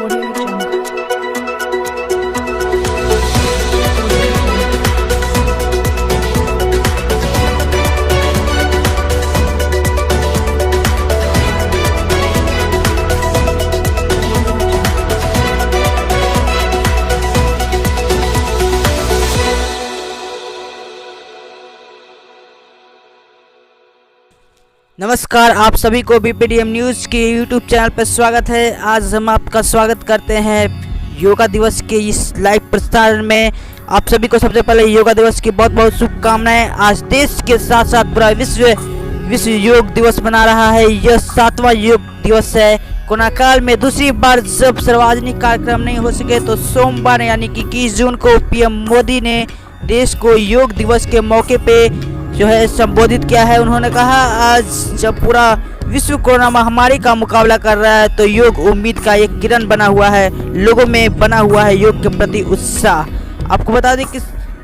Audio Jungle. नमस्कार, आप सभी को बीपीडीएम न्यूज़ के यूट्यूब चैनल पर स्वागत है। आज हम आपका स्वागत करते हैं योगा दिवस के इस लाइव प्रसारण में। आप सभी को सबसे पहले योगा दिवस की बहुत बहुत शुभकामनाएं। आज देश के साथ साथ पूरा विश्व योग दिवस मना रहा है। यह 7वां योग दिवस है। कोरोना काल में दूसरी बार जब सार्वजनिक कार्यक्रम नहीं हो सके तो सोमवार यानी कि 21 जून को पीएम मोदी ने देश को योग दिवस के मौके पे जो है संबोधित किया है। उन्होंने कहा, आज जब पूरा विश्व कोरोना महामारी का मुकाबला कर रहा है तो योग उम्मीद का एक किरण बना हुआ है। लोगों में बना हुआ है योग के प्रति उत्साह। आपको बता दें कि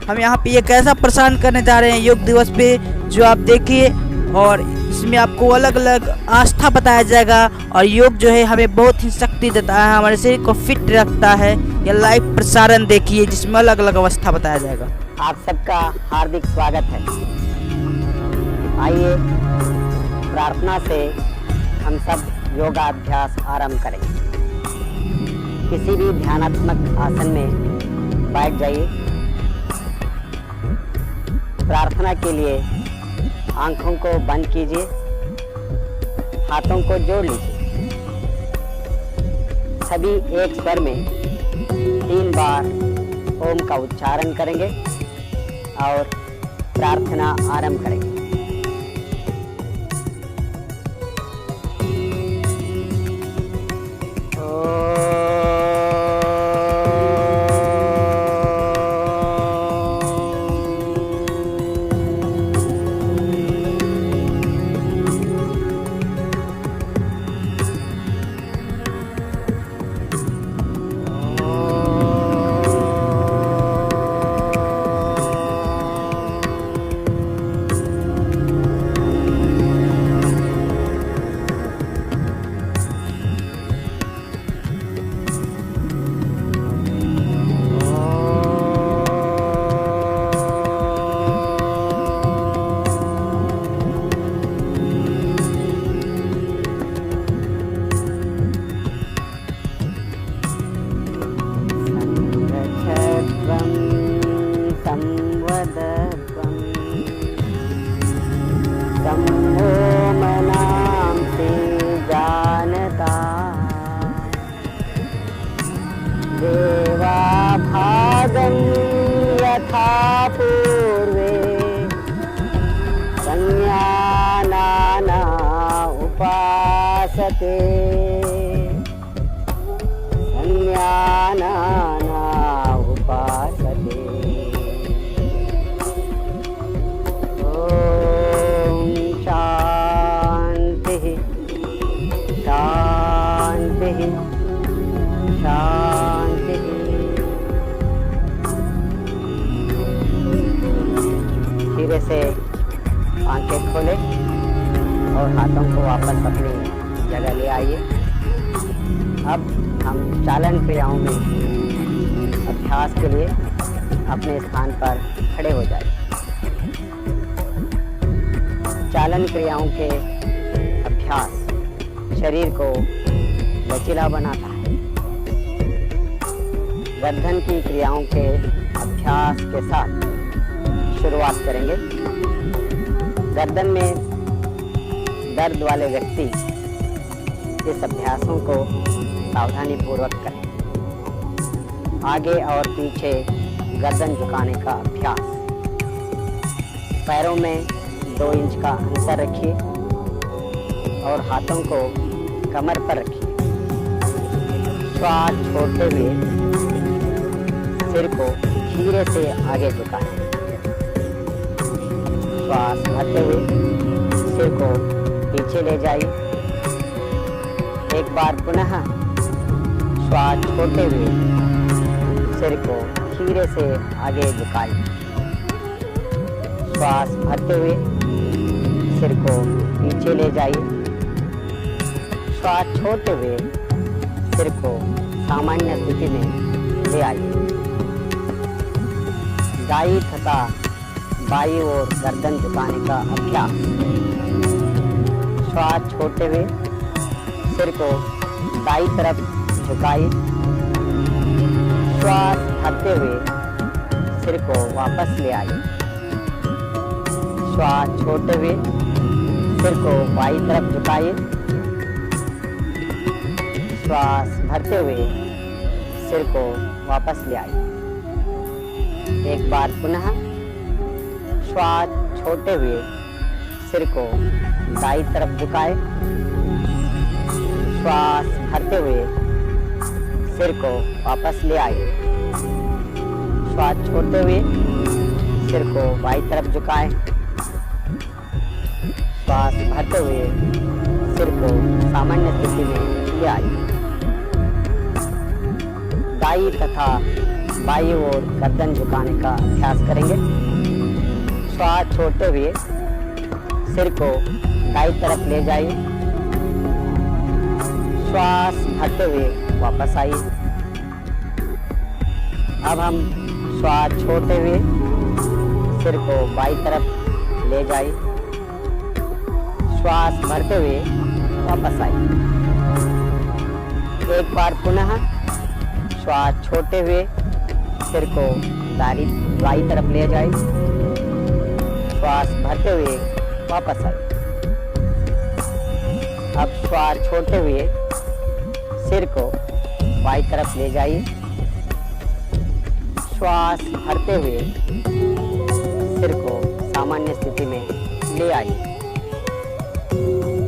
हम यहाँ पे एक ऐसा प्रसारण करने जा रहे हैं योग दिवस पे, जो आप देखिए, और इसमें आपको अलग अलग आस्था बताया जाएगा। और योग जो है हमें बहुत ही शक्ति देता है, हमारे शरीर को फिट रखता है। यह लाइव प्रसारण देखिए जिसमें अलग अलग अवस्था बताया जाएगा। आप सबका हार्दिक स्वागत है। आइए प्रार्थना से हम सब योगाभ्यास आरंभ करें। किसी भी ध्यानात्मक आसन में बैठ जाइए। प्रार्थना के लिए आंखों को बंद कीजिए, हाथों को जोड़ लीजिए। सभी एक स्वर में 3 बार ओम का उच्चारण करेंगे और प्रार्थना आरंभ करेंगे। देवा भागं यथा पूर्वे संज्ञानाना उपासते संज्ञानाना उपासते। ओम शांति शांति शांति। धीरे से आंखें खोलें और हाथों को वापस अपनी जगह ले आइए। अब हम चालन क्रियाओं में अभ्यास के लिए अपने स्थान पर खड़े हो जाएं। चालन क्रियाओं के अभ्यास शरीर को लचीला बनाता है। गर्दन की क्रियाओं के अभ्यास के साथ शुरुआत करेंगे। गर्दन में दर्द वाले व्यक्ति इस अभ्यासों को सावधानी पूर्वक करें। आगे और पीछे गर्दन झुकाने का अभ्यास। पैरों में 2 इंच का अंतर रखिए और हाथों को कमर पर रखिए। श्वास छोड़ते हुए सिर को धीरे से आगे झुकाएं। श्वास भरते हुए सिर को पीछे ले जाइए। एक बार पुनः श्वास छोड़ते हुए सिर को धीरे से आगे झुकाइए। श्वास भरते हुए सिर को पीछे ले जाइए। श्वास छोड़ते हुए सिर को सामान्य स्थिति में ले आइए। दाई तथा बाई ओर गर्दन झुकाने का अभ्यास। श्वास छोड़ते हुए सिर को दाई तरफ झुकाइए। श्वास भरते हुए सिर को वापस ले आइए। श्वास छोड़ते हुए सिर को बाई तरफ झुकाइए। श्वास भरते हुए सिर को वापस ले आइए। एक बार पुनः श्वास छोड़ते हुए सिर को दाई तरफ झुकाए। श्वास भरते हुए सिर को वापस ले आइए। श्वास छोड़ते हुए सिर को बाई तरफ झुकाए। श्वास भरते हुए सिर को सामान्य स्थिति में ले आइए। दाई तथा बाई ओर गर्दन झुकाने का अभ्यास करेंगे। श्वास छोड़ते हुए सिर को दाई तरफ ले जाइए। श्वास भरते हुए वापस आइए। अब हम श्वास छोड़ते हुए सिर को बाई तरफ ले जाइए। श्वास भरते हुए वापस आइए। एक बार पुनः श्वास छोड़ते हुए सिर को बाई तरफ ले जाइए। श्वास भरते हुए वापस आइए। अब श्वास छोड़ते हुए सिर को बाई तरफ ले जाइए। श्वास भरते हुए सिर को सामान्य स्थिति में ले आइए।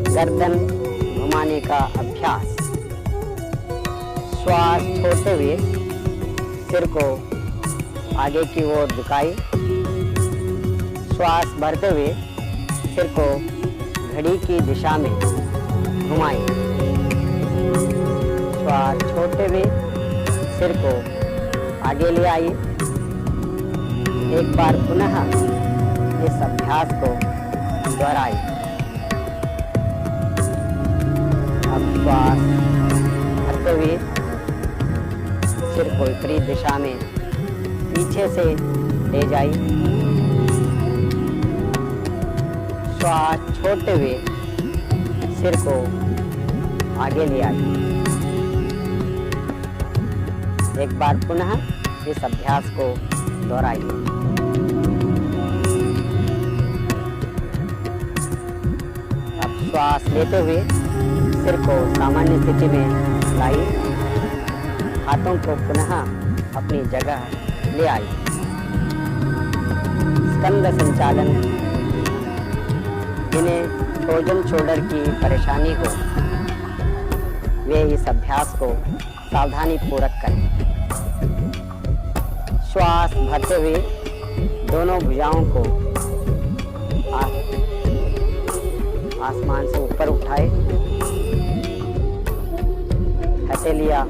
गर्दन घुमाने का अभ्यास। श्वास छोड़ते हुए सिर को आगे की ओर झुकाइए। श्वास भरते हुए सिर को घड़ी की दिशा में घुमाइए। श्वास छोड़ते हुए सिर को आगे ले आइए। एक बार पुनः इस अभ्यास को दोहराइए। अब श्वास भरते हुए सिर को विपरीत दिशा में पीछे से ले जाइए। श्वास छोड़ते हुए सिर को आगे ले आइए। एक बार पुनः इस अभ्यास को दोहराइए। अब श्वास लेते हुए सिर को सामान्य स्थिति में लाइए। हाथों को पुनः अपनी जगह ले आइए। स्कंद संचालन। जिन्हें फ्रोजन शोल्डर की परेशानी हो वे इस अभ्यास को सावधानी पूर्वक करें। श्वास भरते हुए दोनों भुजाओं को आसमान से ऊपर उठाए। हथेलियां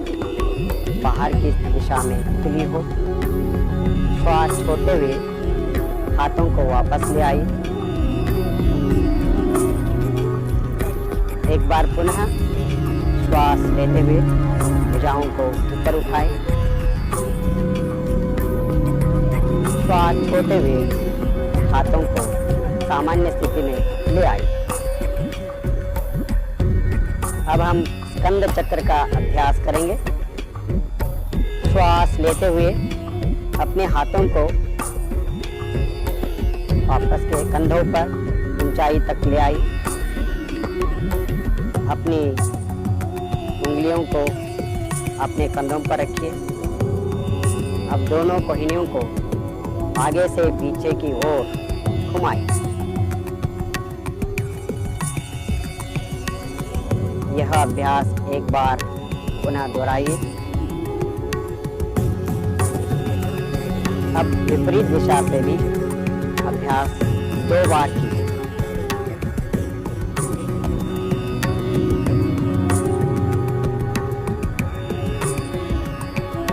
बाहर की दिशा में खुली हो। श्वास छोड़ते हुए हाथों को वापस ले आई। एक बार पुनः श्वास लेते हुए भुजाओं को ऊपर उठाए। श्वास छोड़ते हुए हाथों को सामान्य स्थिति में ले आई। अब हम स्कंद चक्र का अभ्यास करेंगे। श्वास लेते हुए अपने हाथों को वापस के कंधों पर ऊंचाई तक ले आई। अपनी उंगलियों को अपने कंधों पर रखिए। अब दोनों कोहनियों को आगे से पीछे की ओर घुमाएं। यह अभ्यास एक बार पुनः दोहराइए। अब विपरीत दिशा से भी अभ्यास 2 बार कीजिए।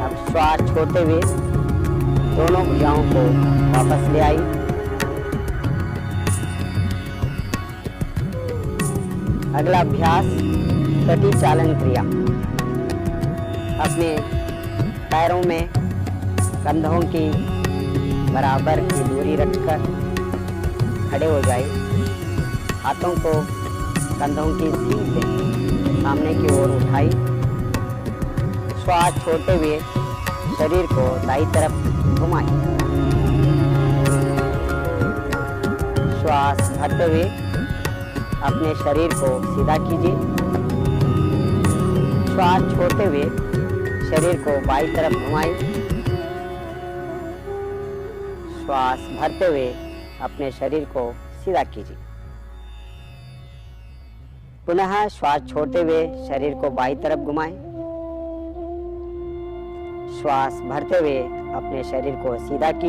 अब श्वास छोड़ते हुए दोनों भुजाओं को वापस ले आई। अगला अभ्यास प्रति चालन क्रिया। अपने पैरों में कंधों की बराबर की दूरी रखकर खड़े हो जाए। हाथों को कंधों की सीध से सामने की ओर उठाई। श्वास छोड़ते हुए शरीर को दाईं तरफ घुमाएं। श्वास भरते हुए अपने शरीर को सीधा कीजिए। श्वास छोड़ते हुए शरीर को बाईं तरफ घुमाएं। श्वास भरते हुए अपने शरीर को सीधा कीजिए। पुनः श्वास छोड़ते हुए शरीर को बाईं तरफ घुमाएं। श्वास भरते हुए अपने शरीर को सीधा कीजिए।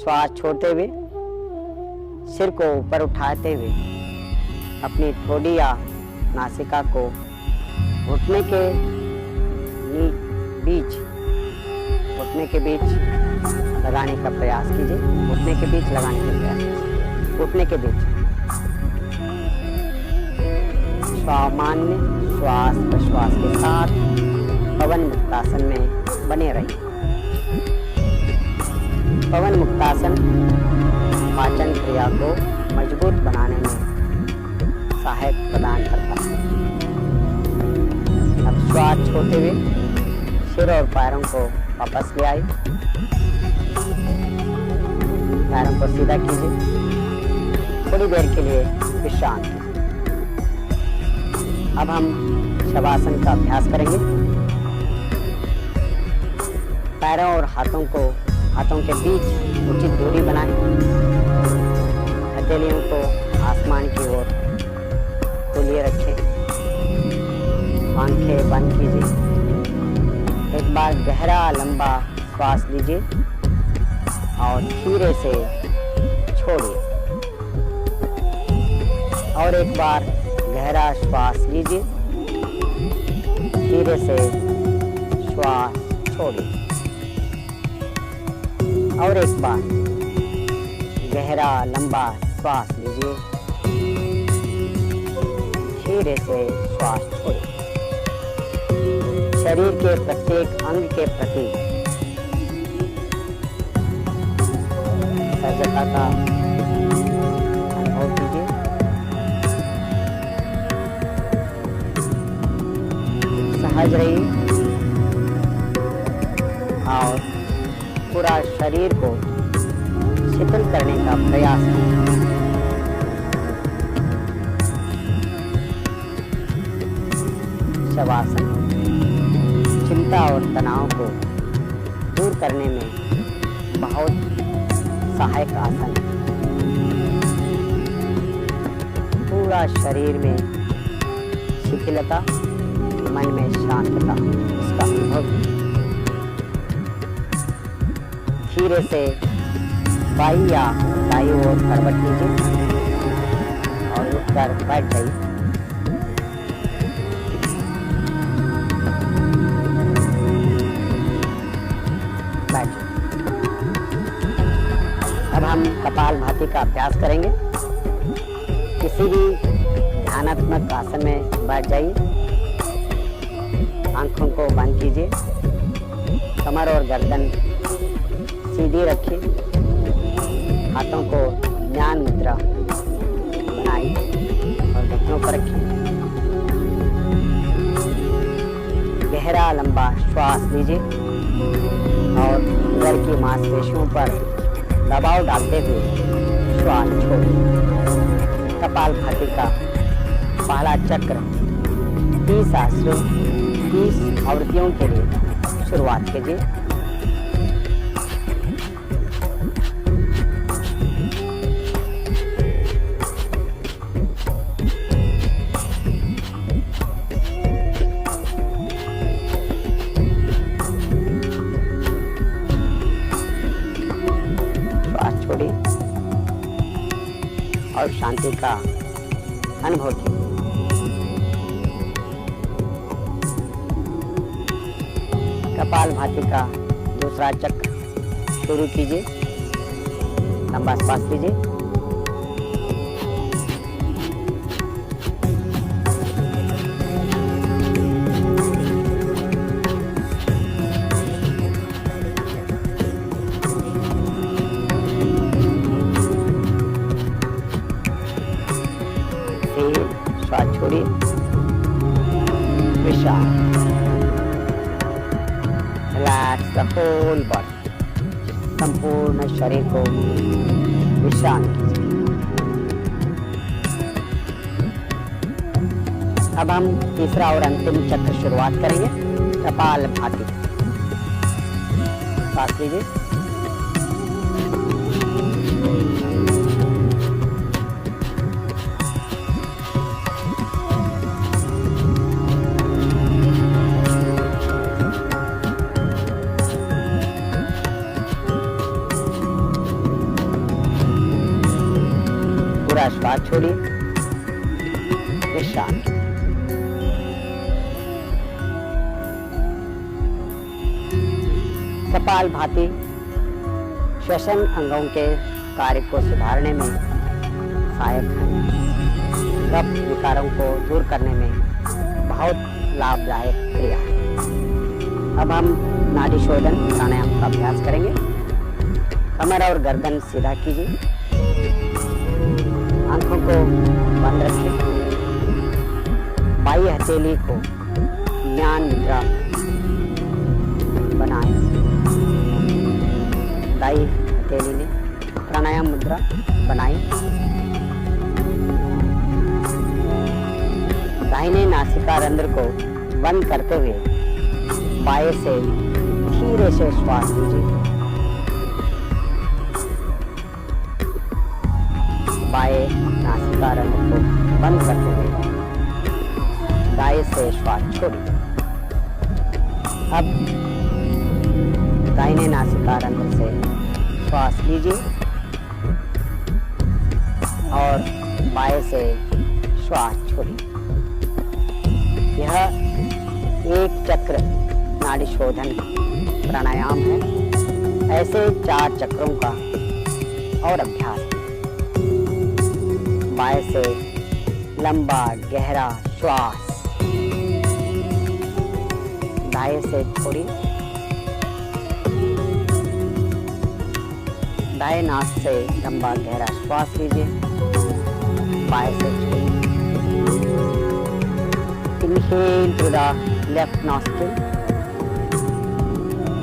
श्वास छोड़ते हुए सिर को ऊपर उठाते हुए अपनी ठोड़ी या नासिका को घुटने के बीच लगाने का प्रयास कीजिए। घुटने के बीच लगाने का प्रयास कीजिए। घुटने के बीच सामान्य श्वास प्रश्वास के साथ पवन मुक्तासन में बने रहिए। पवन मुक्तासन पाचन क्रिया को मजबूत बनाने में सहायक प्रदान करता है। अब श्वास छोड़ते हुए सिर और पैरों को वापस ले आइए। पैरों को सीधा कीजिए। थोड़ी देर के लिए विश्राम कीजिए। अब हम शवासन का अभ्यास करेंगे। पैरों और हाथों के बीच उचित दूरी बनाएं। हथेलियों को आसमान की ओर खोलिए रखें। आंखें बंद कीजिए। एक बार गहरा लंबा श्वास लीजिए और धीरे से छोड़िए। और एक बार गहरा श्वास लीजिए, धीरे से श्वास छोड़िए। और एक बार गहरा लंबा श्वास लीजिए, धीरे से श्वास छोड़िए। शरीर के प्रत्येक अंग के प्रति सजगता का अनुभव कीजिए। सहज रहिए और पूरा शरीर को शीतल करने का प्रयास कीजिए। शवासन चिंता और तनाव को दूर करने में बहुत सहायक आसन है। पूरा शरीर में शिथिलता, मन में शांतता, इसका अनुभव। धीरे से बाई या दाई ओर करवट लीजिए और उठकर बैठ जाइए। अब हम कपालभाति का अभ्यास करेंगे। किसी भी ध्यानात्मक आसन में बैठ जाइए। आंखों को बंद कीजिए। कमर और गर्दन सीधी रखिए। हाथों को ज्ञान मुद्रा बनाइए और घुटनों पर रखिए। गहरा लंबा श्वास लीजिए और उदर की मांसपेशियों पर दबाव डालते हुए श्वास छोड़िए। कपालभाति का पहला चक्र 30 आसनों 30 आवृत्तियों के लिए शुरुआत कीजिए। और शांति का अनुभव कीजिए। कपालभाति का दूसरा चक्र शुरू कीजिए। लंबा श्वास लीजिए। श्वास छोड़िए। विश्राम। Relax the whole body. संपूर्ण शरीर को विश्राम कीजिए। अब हम तीसरा और अंतिम चक्र शुरुआत करेंगे। कपालभाति। सांस लीजिए। पूरा श्वास छोड़िए, विश्राम। कपालभाति श्वसन अंगों के कार्य को सुधारने में सहायक है। कफ विकारों को दूर करने में बहुत लाभदायक क्रिया है। अब हम नाड़ी शोधन प्राणायाम का अभ्यास करेंगे। कमर और गर्दन सीधा कीजिए, आंखों को बंद रखें, बाई हथेली को ज्ञान मुद्रा बनाएं, दाई हथेली ने प्राणायाम मुद्रा बनाई। दाहिने नासिका रंध्र को बंद करते हुए बाएं से धीरे से श्वास लीजिए। बाएं नासिका रंध्र को बंद करते हुए दाएं से श्वास छोड़िए। अब दाहिने नासिका रंध्र से श्वास लीजिए और बाएं से श्वास छोड़िए। यह एक चक्र नाड़ी शोधन प्राणायाम है। ऐसे 4 चक्रों का और अभ्यास कीजिए। बाएं से लंबा गहरा श्वास, दाएं से छोड़िए। दाएं नाक से लंबा गहरा श्वास लीजिए, बाएं से छोड़िए। Inhale through the left nostril,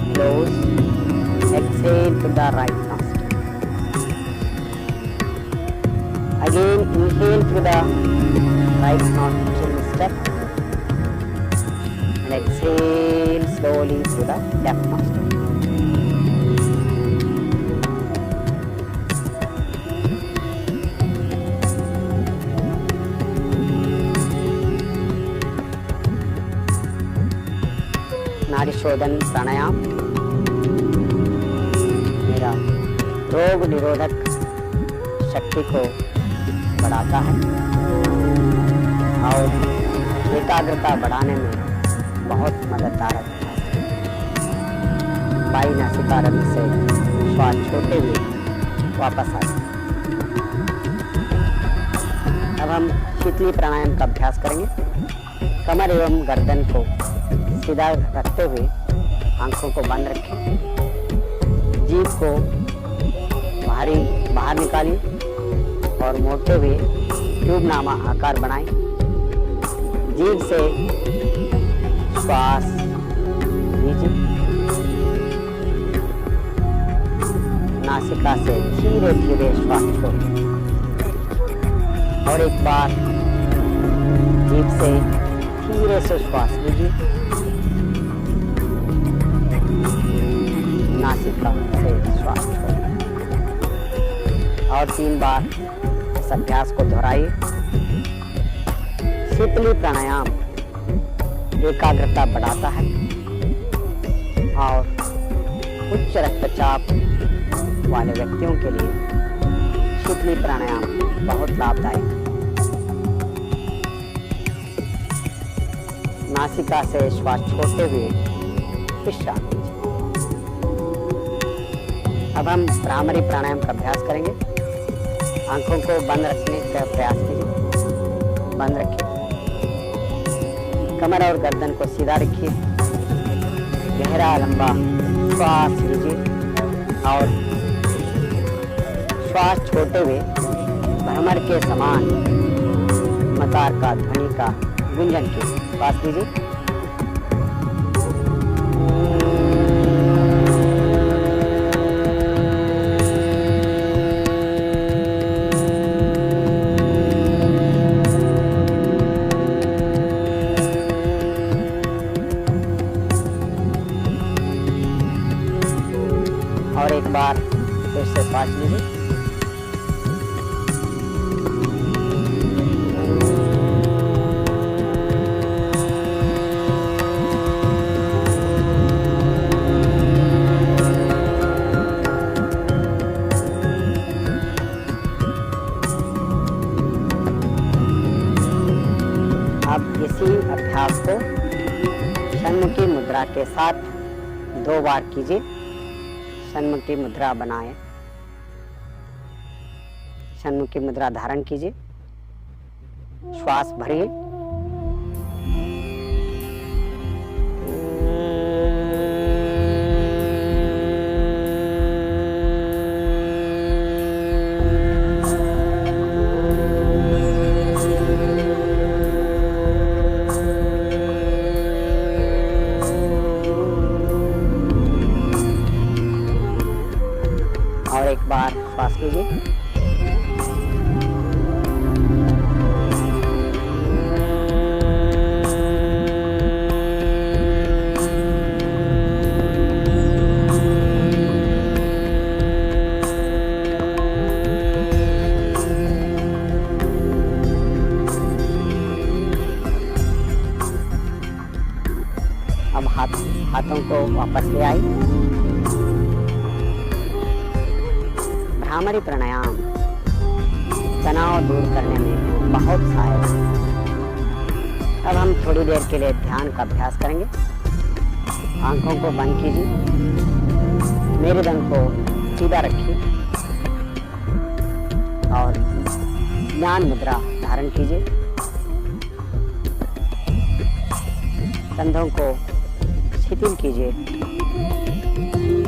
close. Exhale through the right nostril. Again, inhale through the right nostril step and exhale slowly through the left nostril. नाड़ी शोधन प्राणायाम मेरा रोग निरोधक शक्ति को बढ़ाता है और एकाग्रता बढ़ाने में बहुत मददगार है। बाई नासिका रंध्र से श्वास छोड़ते हुए वापस आए। अब हम शीतली प्राणायाम का अभ्यास करेंगे। कमर एवं गर्दन को सीधा रखते हुए आंखों को बंद रखें, जीभ को बाहर निकालिए और मोड़ते हुए ट्यूबनामा आकार बनाएं। जीभ से श्वास लीजिए, नासिका से धीरे धीरे श्वास छोड़ें और एक बार जीभ से धीरे से श्वास लीजिए, नासिका से श्वास छोड़ें और 3 बार इस अभ्यास को दोहराइए। शीतली प्राणायाम एकाग्रता बढ़ाता है और उच्च रक्तचाप वाले व्यक्तियों के लिए शीतली प्राणायाम बहुत लाभदायक है। नासिका से श्वास छोड़ते हुए विश्राम लीजिए। अब हम भ्रामरी प्राणायाम का अभ्यास करेंगे। आंखों को बंद रखने का प्रयास कीजिए, बंद रखिए। कमर और गर्दन को सीधा रखिए, गहरा लंबा श्वास लीजिए और श्वास छोड़ते हुए भ्रमर के समान मकार का ध्वनि का गुंजन कीजिए। श्वास लीजिए, और एक बार फिर से श्वास लीजिए। अभ्यास को षण्मुखी मुद्रा के साथ 2 बार कीजिए। षण्मुखी मुद्रा बनाएं, षण्मुखी मुद्रा धारण कीजिए, श्वास भरिए। और एक बार श्वास लीजिए। अब हाथों को वापस ले आए। भ्रामरी प्राणायाम तनाव दूर करने में बहुत सहायक है। अब हम थोड़ी देर के लिए ध्यान का अभ्यास करेंगे। आंखों को बंद कीजिए, मेरुदंड को सीधा रखिए और ज्ञान मुद्रा धारण कीजिए। कंधों को शिथिल कीजिए।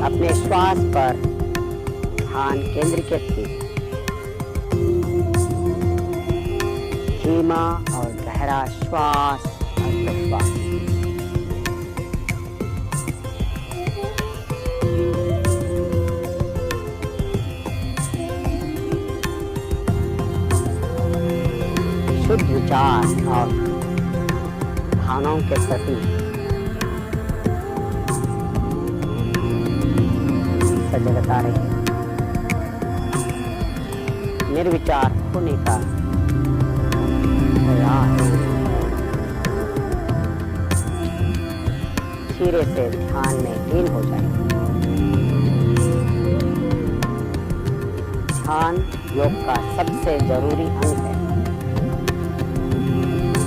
अपने श्वास पर ध्यान केंद्रीकृत कीजिए। धीमा और गहरा श्वास और प्रश्वास। शुद्ध विचार और भावनाओं के प्रति सजगता रही। निर्विचार होने का प्रयास। धीरे से ध्यान में लीन हो जाए। ध्यान योग का सबसे जरूरी अंग है।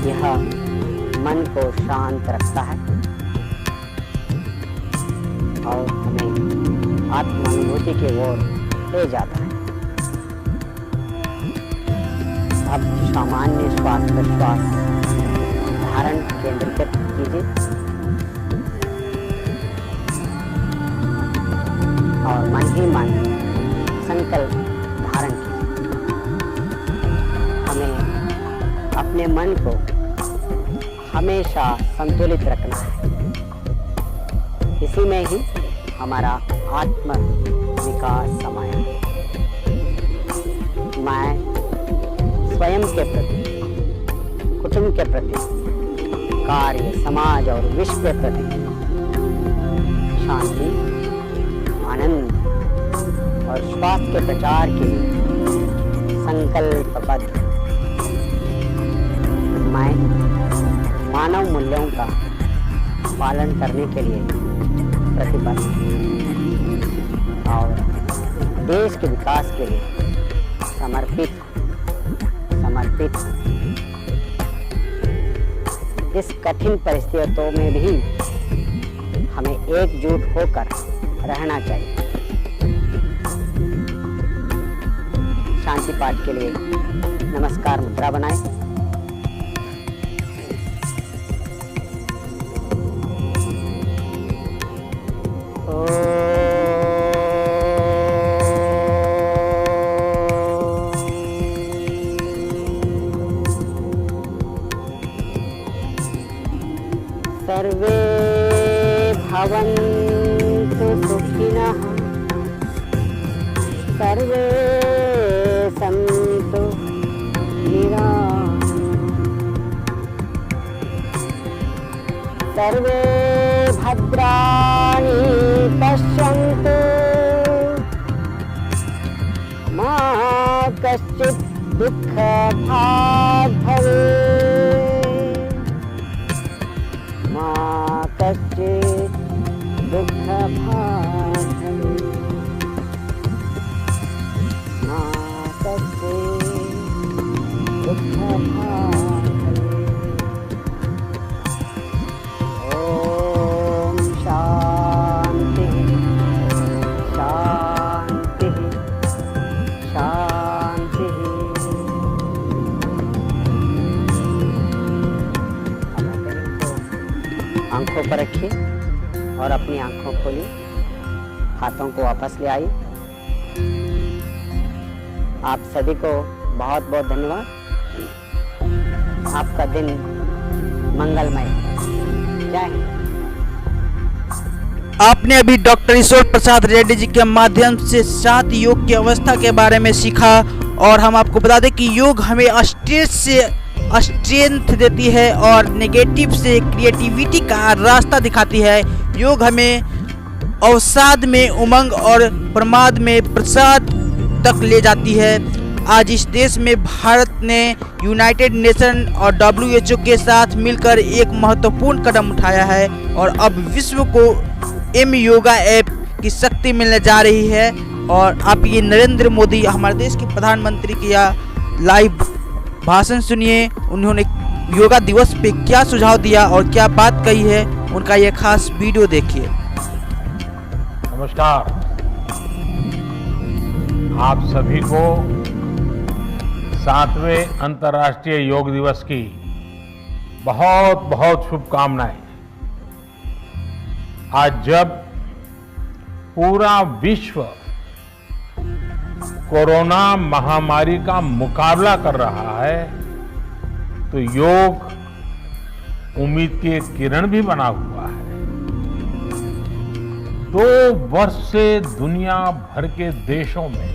यह मन को शांत रखता है और हमें आत्मानुभूति की ओर ले जाता है। अब सामान्य श्वास प्रश्वास धारण केंद्रीकृत कीजिए और मन ही मन संकल्प धारण कीजिए। हमें अपने मन को हमेशा संतुलित रखना है। इसी में ही हमारा आत्म विकास समाया है। मैं स्वयं के प्रति, कुटुंब के प्रति, कार्य, समाज और विश्व के प्रति शांति, आनंद और स्वास्थ्य के प्रचार के लिए संकल्पबद्ध। मैं मानव मूल्यों का पालन करने के लिए प्रतिबद्ध और देश के विकास के लिए समर्पित। इस कठिन परिस्थितियों में भी हमें एकजुट होकर रहना चाहिए। शांति पाठ के लिए नमस्कार मुद्रा बनाएं। सर्वे भवन्तु सुखिनः, सर्वे सन्तु निरामयाः, सर्वे भद्राणि पश्यन्तु, मा कश्चित् दुःखभाग् भवेत्, मा कश्चित् दुःखभाग् भवेत्, मा कश्चित् दुःखभाग् भवेत्। और अपनी आंखों खोली, हाथों को वापस ले आई। आप सभी को बहुत बहुत धन्यवाद। आपका दिन मंगलमय। जय हिंद। आपने अभी डॉक्टर ईश्वर प्रसाद रेड्डी जी के माध्यम से 7 योग की अवस्था के बारे में सीखा। और हम आपको बता दें कि योग हमें स्ट्रेस से स्ट्रेंथ देती है और नेगेटिव से क्रिएटिविटी का रास्ता दिखाती है। योग हमें अवसाद में उमंग और प्रमाद में प्रसाद तक ले जाती है। आज इस देश में भारत ने यूनाइटेड नेशन और WHO के साथ मिलकर एक महत्वपूर्ण कदम उठाया है और अब विश्व को एम योगा ऐप की शक्ति मिलने जा रही है। और आप ये नरेंद्र मोदी हमारे देश के प्रधानमंत्री का लाइव भाषण सुनिए। उन्होंने योगा दिवस पे क्या सुझाव दिया और क्या बात कही है, उनका ये खास वीडियो देखिए। नमस्कार, आप सभी को 7वें अंतर्राष्ट्रीय योग दिवस की बहुत बहुत शुभकामनाएं। आज जब पूरा विश्व कोरोना महामारी का मुकाबला कर रहा है तो योग उम्मीद की एक किरण भी बना हुआ है। 2 वर्ष से दुनिया भर के देशों में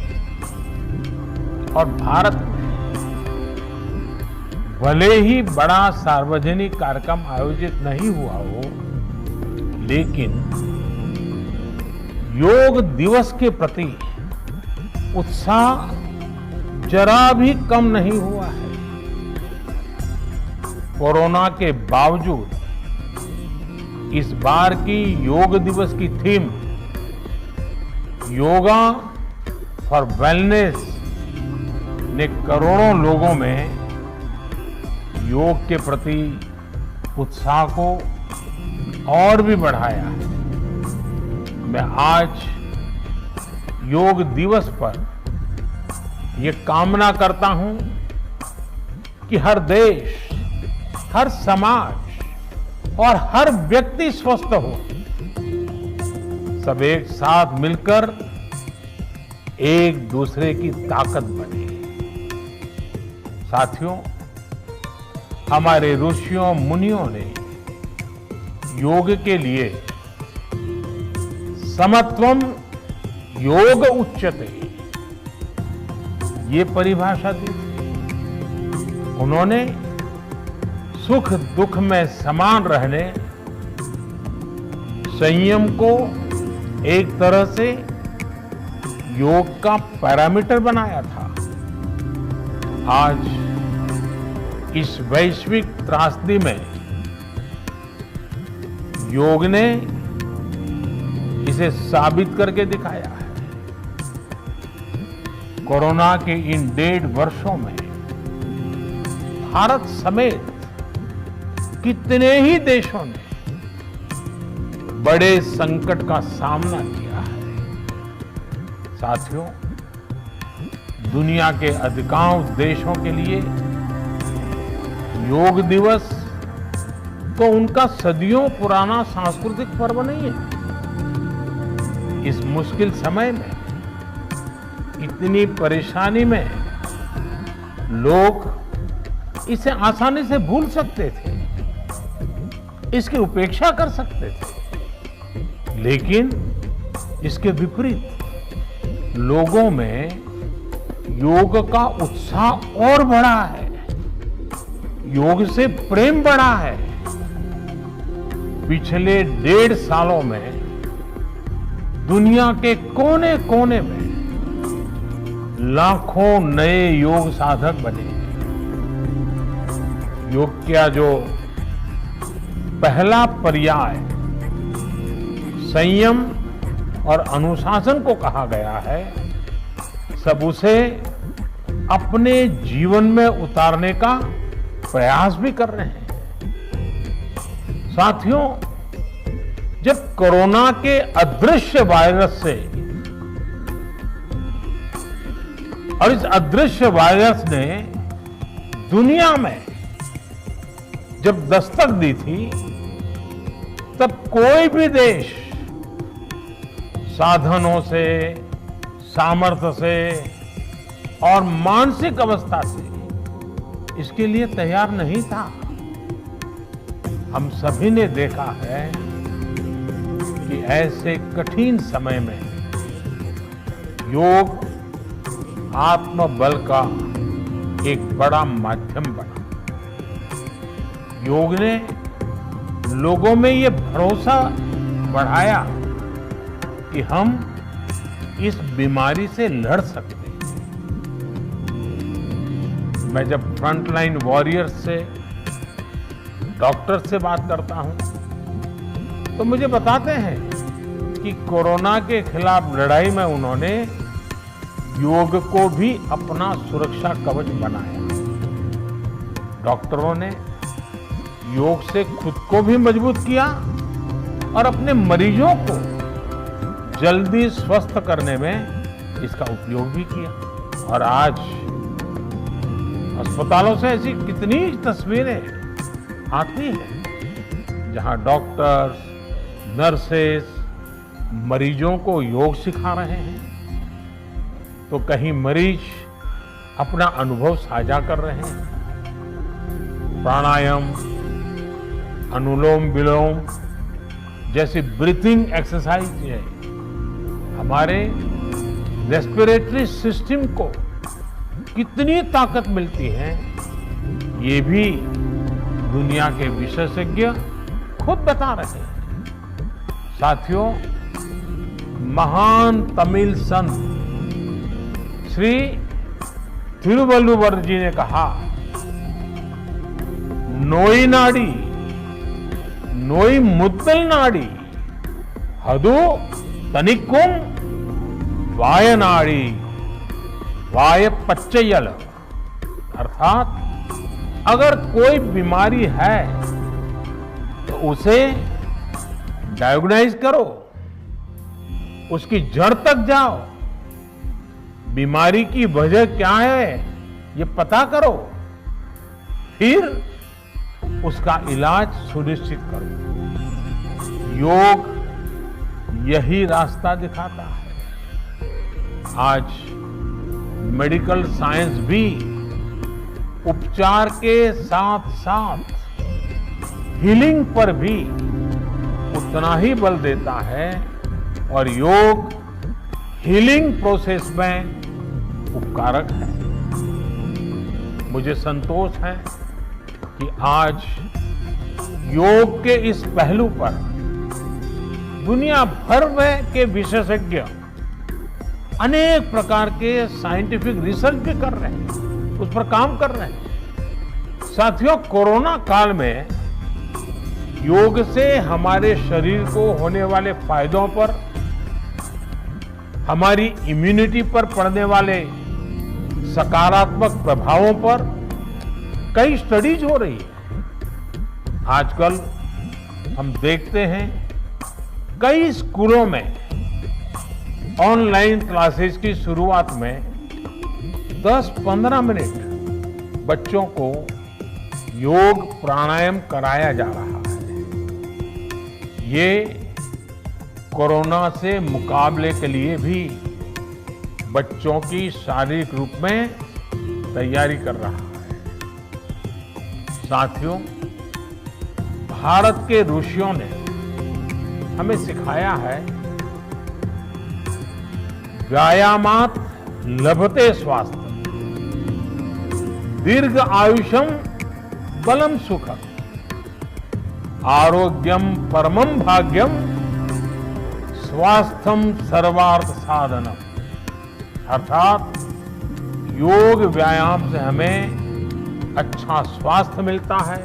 और भारत में भले ही बड़ा सार्वजनिक कार्यक्रम आयोजित नहीं हुआ हो, लेकिन योग दिवस के प्रति उत्साह जरा भी कम नहीं हुआ है। कोरोना के बावजूद इस बार की योग दिवस की थीम योगा फॉर वेलनेस ने करोड़ों लोगों में योग के प्रति उत्साह को और भी बढ़ाया है। मैं आज योग दिवस पर यह कामना करता हूं कि हर देश, हर समाज और हर व्यक्ति स्वस्थ हो। सब एक साथ मिलकर एक दूसरे की ताकत बने। साथियों, हमारे ऋषियों मुनियों ने योग के लिए समत्वम योग उच्यते ये परिभाषा दी। उन्होंने सुख दुख में समान रहने, संयम को एक तरह से योग का पैरामीटर बनाया था। आज इस वैश्विक त्रासदी में योग ने इसे साबित करके दिखाया है। कोरोना के इन 1.5 वर्षों में भारत समेत कितने ही देशों ने बड़े संकट का सामना किया है। साथियों, दुनिया के अधिकांश देशों के लिए योग दिवस तो उनका सदियों पुराना सांस्कृतिक पर्व नहीं है। इस मुश्किल समय में, इतनी परेशानी में लोग इसे आसानी से भूल सकते थे, इसकी उपेक्षा कर सकते थे, लेकिन इसके विपरीत लोगों में योग का उत्साह और बढ़ा है, योग से प्रेम बढ़ा है। पिछले 1.5 सालों में दुनिया के कोने कोने में लाखों नए योग साधक बने। योग का जो पहला पर्याय संयम और अनुशासन को कहा गया है, सब उसे अपने जीवन में उतारने का प्रयास भी कर रहे हैं। साथियों, जब कोरोना के अदृश्य वायरस से और इस अदृश्य वायरस ने दुनिया में जब दस्तक दी थी, तब कोई भी देश साधनों से, सामर्थ्य से और मानसिक अवस्था से इसके लिए तैयार नहीं था। हम सभी ने देखा है कि ऐसे कठिन समय में योग आत्मबल का एक बड़ा माध्यम बना। योग ने लोगों में ये भरोसा बढ़ाया कि हम इस बीमारी से लड़ सकते हैं। मैं जब फ्रंटलाइन वॉरियर्स से, डॉक्टर से बात करता हूं तो मुझे बताते हैं कि कोरोना के खिलाफ लड़ाई में उन्होंने योग को भी अपना सुरक्षा कवच बनाया। डॉक्टरों ने योग से खुद को भी मजबूत किया और अपने मरीजों को जल्दी स्वस्थ करने में इसका उपयोग भी किया। और आज अस्पतालों से ऐसी कितनी तस्वीरें आती हैं जहां डॉक्टर्स, नर्सेस मरीजों को योग सिखा रहे हैं, तो कहीं मरीज अपना अनुभव साझा कर रहे हैं। प्राणायाम, अनुलोम विलोम जैसी ब्रीथिंग एक्सरसाइज है हमारे रेस्पिरेटरी सिस्टम को कितनी ताकत मिलती है, ये भी दुनिया के विशेषज्ञ खुद बता रहे हैं। साथियों, महान तमिल संत श्री तिरुवल्लुवर जी ने कहा, नोई नाडी नोई मुद्दल नाडी हदु तनिक्कुम वायनाडी वाय पच्चयल। अर्थात अगर कोई बीमारी है तो उसे डायग्नाइज करो, उसकी जड़ तक जाओ, बीमारी की वजह क्या है ये पता करो, फिर उसका इलाज सुनिश्चित करो। योग यही रास्ता दिखाता है। आज मेडिकल साइंस भी उपचार के साथ साथ हीलिंग पर भी उतना ही बल देता है और योग हीलिंग प्रोसेस में उपकारक है। मुझे संतोष है कि आज योग के इस पहलू पर दुनिया भर में के विशेषज्ञ अनेक प्रकार के साइंटिफिक रिसर्च भी कर रहे हैं, उस पर काम कर रहे हैं। साथियों, कोरोना काल में योग से हमारे शरीर को होने वाले फायदों पर, हमारी इम्यूनिटी पर पड़ने वाले सकारात्मक प्रभावों पर कई स्टडीज हो रही है। आजकल हम देखते हैं कई स्कूलों में ऑनलाइन क्लासेस की शुरुआत में 10-15 मिनट बच्चों को योग प्राणायाम कराया जा रहा है। ये कोरोना से मुकाबले के लिए भी बच्चों की शारीरिक रूप में तैयारी कर रहा है। साथियों, भारत के ऋषियों ने हमें सिखाया है, व्यायामात लभते स्वास्थ्य, दीर्घ आयुषम बलम सुखम, आरोग्यम परमम भाग्यम, स्वास्थ्यम सर्वार्थ साधनम। अर्थात योग व्यायाम से हमें अच्छा स्वास्थ्य मिलता है,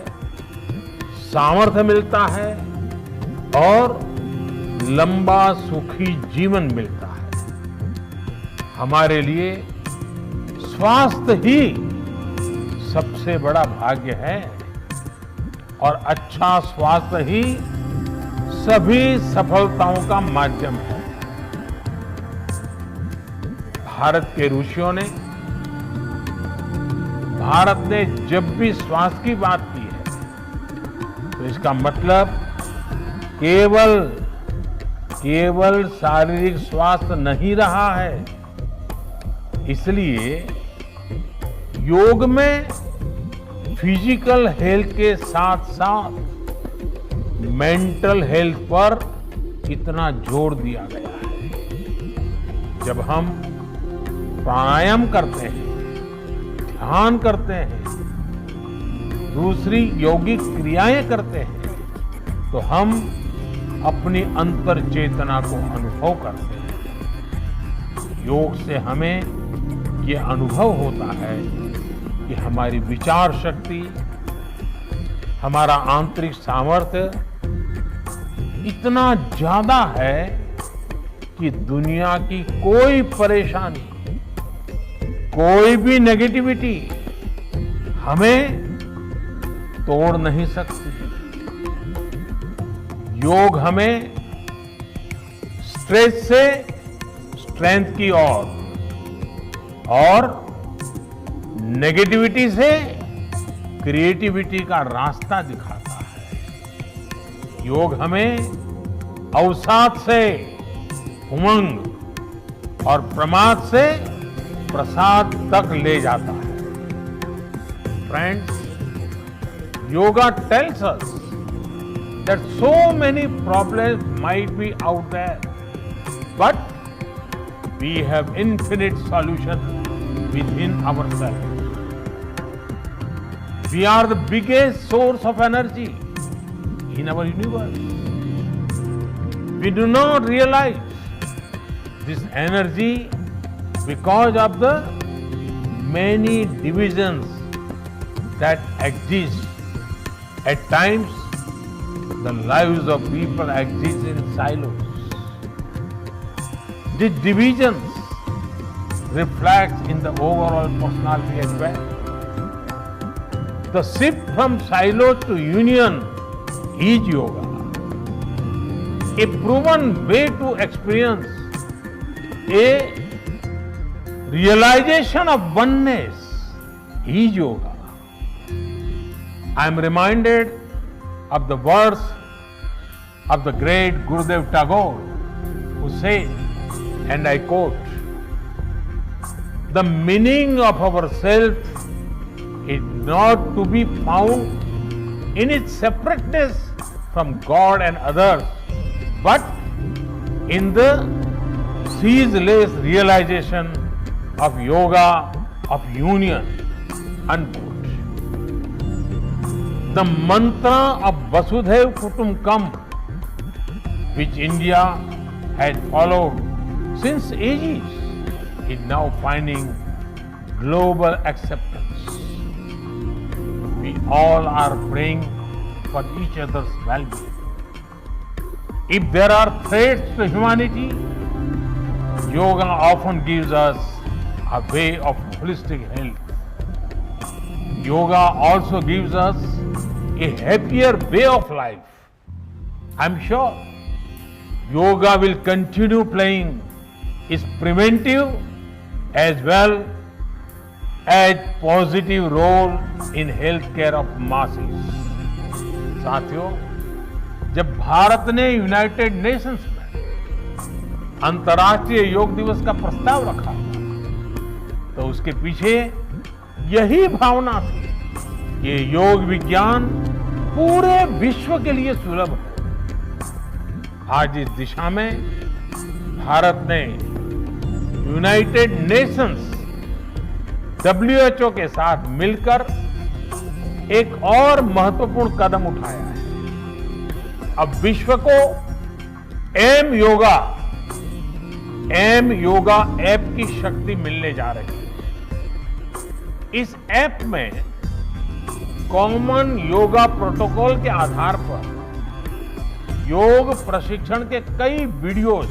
सामर्थ्य मिलता है और लंबा सुखी जीवन मिलता है। हमारे लिए स्वास्थ्य ही सबसे बड़ा भाग्य है और अच्छा स्वास्थ्य ही सभी सफलताओं का माध्यम है। भारत के ऋषियों ने, भारत ने जब भी स्वास्थ्य की बात की है तो इसका मतलब केवल केवल शारीरिक स्वास्थ्य नहीं रहा है। इसलिए योग में फिजिकल हेल्थ के साथ साथ मेंटल हेल्थ पर इतना जोर दिया गया है। जब हम प्राणायाम करते हैं, ध्यान करते हैं, दूसरी यौगिक क्रियाएं करते हैं, तो हम अपनी अंतर चेतना को अनुभव करते हैं। योग से हमें ये अनुभव होता है कि हमारी विचार शक्ति, हमारा आंतरिक सामर्थ्य इतना ज्यादा है कि दुनिया की कोई परेशानी, कोई भी नेगेटिविटी हमें तोड़ नहीं सकती। योग हमें स्ट्रेस से स्ट्रेंथ की ओर और नेगेटिविटी से क्रिएटिविटी का रास्ता दिखाता है। योग हमें अवसाद से उमंग और प्रमाद से प्रसाद तक ले जाता है। Friends, yoga tells us that so many problems might be out there, but we have infinite solutions within ourselves. We are the biggest source of energy in our universe. We do not realize this energy because of the many divisions that exist. At times, the lives of people exist in silos. These divisions reflect in the overall personality as well. The shift from silos to union is yoga. A proven way to experience a realization of oneness is yoga. I am reminded of the words of the great Gurudev Tagore, who said, and I quote, "The meaning of our self is not to be found in its separateness from God and others, but in the ceaseless realization of yoga, of union." Unquote. The mantra of Vasudhaiv Kutumbakam, which India had followed since ages, is now finding global acceptance. We all are praying for each other's well-being. If there are threats to humanity, yoga often gives us a way of holistic health. Yoga also gives us a happier way of life. I'm sure yoga will continue playing its preventive as well as positive role in healthcare of masses. साथियों, जब भारत ने United Nations में अंतर्राष्ट्रीय योग दिवस का प्रस्ताव रखा तो उसके पीछे यही भावना थी कि योग विज्ञान पूरे विश्व के लिए सुलभ है। आज इस दिशा में भारत ने यूनाइटेड नेशंस WHO के साथ मिलकर एक और महत्वपूर्ण कदम उठाया है। अब विश्व को एम योगा ऐप की शक्ति मिलने जा रही है। इस ऐप में कॉमन योगा प्रोटोकॉल के आधार पर योग प्रशिक्षण के कई वीडियोस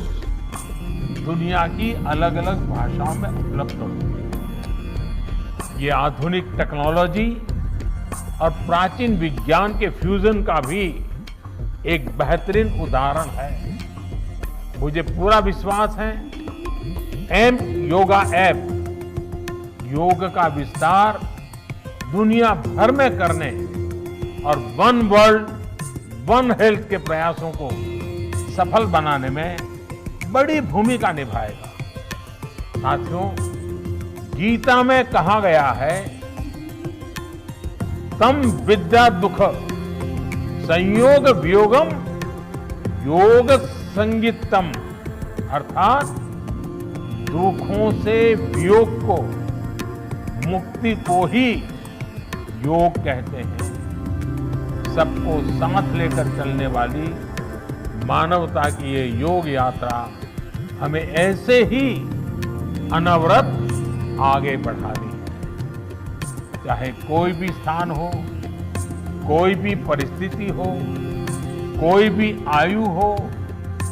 दुनिया की अलग अलग भाषाओं में उपलब्ध होंगे। ये आधुनिक टेक्नोलॉजी और प्राचीन विज्ञान के फ्यूजन का भी एक बेहतरीन उदाहरण है। मुझे पूरा विश्वास है एम योगा ऐप योग का विस्तार दुनिया भर में करने और वन वर्ल्ड वन हेल्थ के प्रयासों को सफल बनाने में बड़ी भूमिका निभाएगा। साथियों, गीता में कहा गया है, तम विद्या दुख संयोग वियोगम योग संगीतम, अर्थात दुखों से वियोग को, मुक्ति को ही योग कहते हैं। सबको साथ लेकर चलने वाली मानवता की ये योग यात्रा हमें ऐसे ही अनवरत आगे बढ़ा रही है। चाहे कोई भी स्थान हो, कोई भी परिस्थिति हो, कोई भी आयु हो,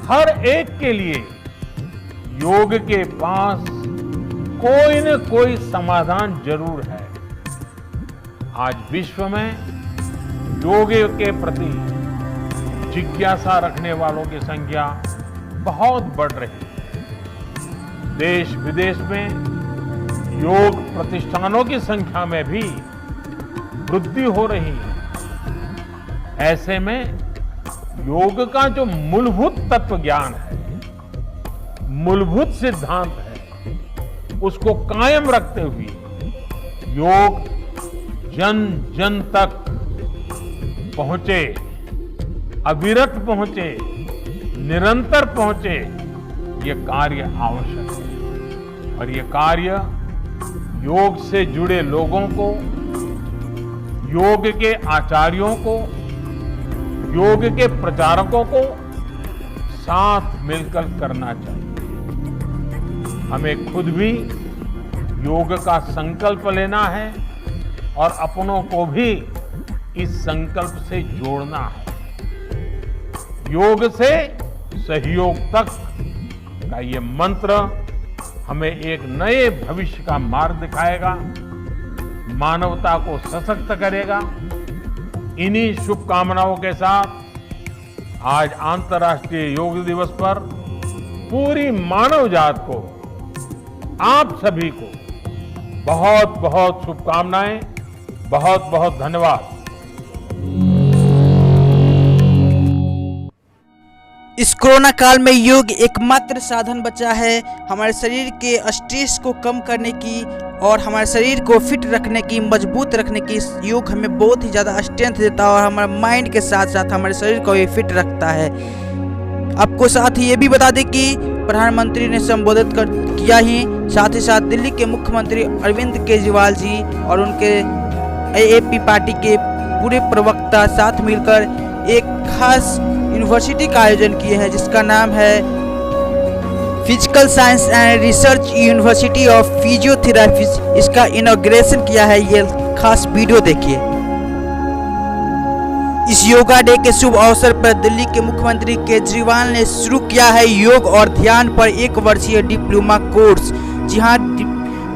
हर एक के लिए योग के पास कोई न कोई समाधान जरूर है। आज विश्व में योग के प्रति जिज्ञासा रखने वालों की संख्या बहुत बढ़ रही है। देश विदेश में योग प्रतिष्ठानों की संख्या में भी वृद्धि हो रही है। ऐसे में योग का जो मूलभूत तत्व ज्ञान है, मूलभूत सिद्धांत है, उसको कायम रखते हुए योग जन जन तक पहुंचे, अविरत पहुंचे, निरंतर पहुंचे, ये कार्य आवश्यक है। और ये कार्य योग से जुड़े लोगों को, योग के आचार्यों को, योग के प्रचारकों को साथ मिलकर करना चाहिए। हमें खुद भी योग का संकल्प लेना है और अपनों को भी इस संकल्प से जोड़ना है। योग से सहयोग तक का ये मंत्र हमें एक नए भविष्य का मार्ग दिखाएगा, मानवता को सशक्त करेगा। इन्हीं शुभकामनाओं के साथ आज अंतर्राष्ट्रीय योग दिवस पर पूरी मानव जात को, आप सभी को बहुत बहुत शुभकामनाएं, बहुत बहुत धन्यवाद। इस कोरोना काल में योग एकमात्र साधन बचा है हमारे शरीर के स्ट्रेस को कम करने की और हमारे शरीर को फिट रखने की, मजबूत रखने की। योग हमें बहुत ही ज़्यादा स्ट्रेंथ देता है और हमारे माइंड के साथ साथ हमारे शरीर को भी फिट रखता है। आपको साथ ही ये भी बता दें कि प्रधानमंत्री ने संबोधित किया ही, साथ ही साथ दिल्ली के मुख्यमंत्री अरविंद केजरीवाल जी और उनके AAP पार्टी के पूरे प्रवक्ता साथ मिलकर एक खास यूनिवर्सिटी का आयोजन किए हैं जिसका नाम है physical science and research university of physiotherapist. इसका इनॉग्रेशन किया है, ये खास वीडियो देखिए। इस योगा डे के शुभ अवसर पर दिल्ली के मुख्यमंत्री केजरीवाल ने शुरू किया है योग और ध्यान पर 1 वर्षीय डिप्लोमा कोर्स। जी हाँ,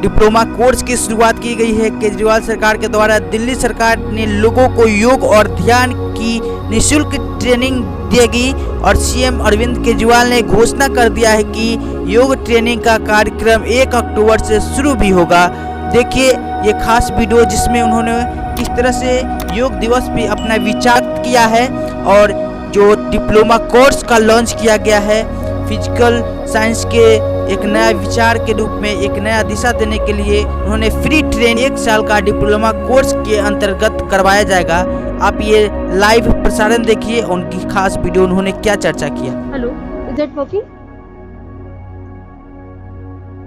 डिप्लोमा कोर्स की शुरुआत की गई है केजरीवाल सरकार के द्वारा। दिल्ली सरकार ने लोगों को योग और ध्यान की निःशुल्क ट्रेनिंग देगी और सीएम अरविंद केजरीवाल ने घोषणा कर दिया है कि योग ट्रेनिंग का कार्यक्रम 1 अक्टूबर से शुरू भी होगा। देखिए ये खास वीडियो जिसमें उन्होंने किस तरह से योग दिवस पे अपना विचार किया है और जो डिप्लोमा कोर्स का लॉन्च किया गया है फिजिकल साइंस के एक नया विचार के रूप में, एक नया दिशा देने के लिए उन्होंने फ्री ट्रेन 1 साल का डिप्लोमा कोर्स के अंतर्गत करवाया जाएगा। आप ये लाइव प्रसारण देखिए, उनकी खास वीडियो उन्होंने क्या चर्चा किया। Hello, is it working?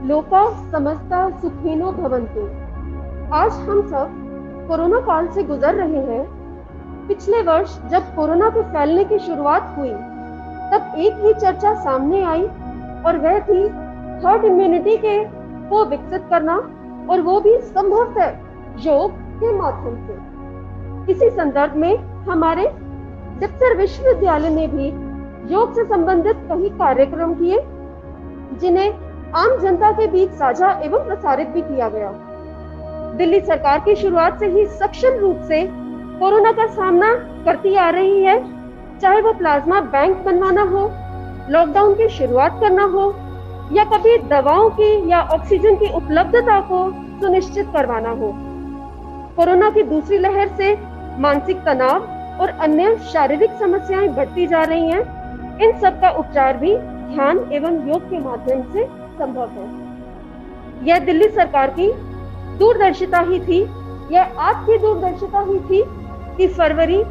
लोका समस्ता सुखिनो भवन्तु। आज हम सब कोरोना काल से गुजर रहे हैं। पिछले वर्ष जब कोरोना के फैलने की शुरुआत हुई तब एक ही चर्चा सामने आई और वह थी हर्ड इम्यूनिटी को विकसित करना, और वो भी संभवतः योग के माध्यम से। इसी संदर्भ में हमारे डिप्सर विश्वविद्यालय ने भी योग से संबंधित कई कार्यक्रम किए जिन्हें आम जनता के बीच साझा एवं प्रसारित भी किया गया। दिल्ली सरकार की शुरुआत से ही सक्षम रूप से कोरोना का सामना करती आ रही है, चाहे वो प्लाज्मा बैंक बनवाना हो, लॉकडाउन की शुरुआत करना हो या कभी दवाओं की या ऑक्सीजन की उपलब्धता को सुनिश्चित करवाना हो। कोरोना की दूसरी लहर से मानसिक तनाव और अन्य शारीरिक समस्याएं बढ़ती जा रही हैं। इन सब का उपचार भी ध्यान एवं योग के माध्यम से संभव है। यह दिल्ली सरकार की दूरदर्शिता ही थी, यह आपकी दूरदर्शिता ही थी कि फरवरी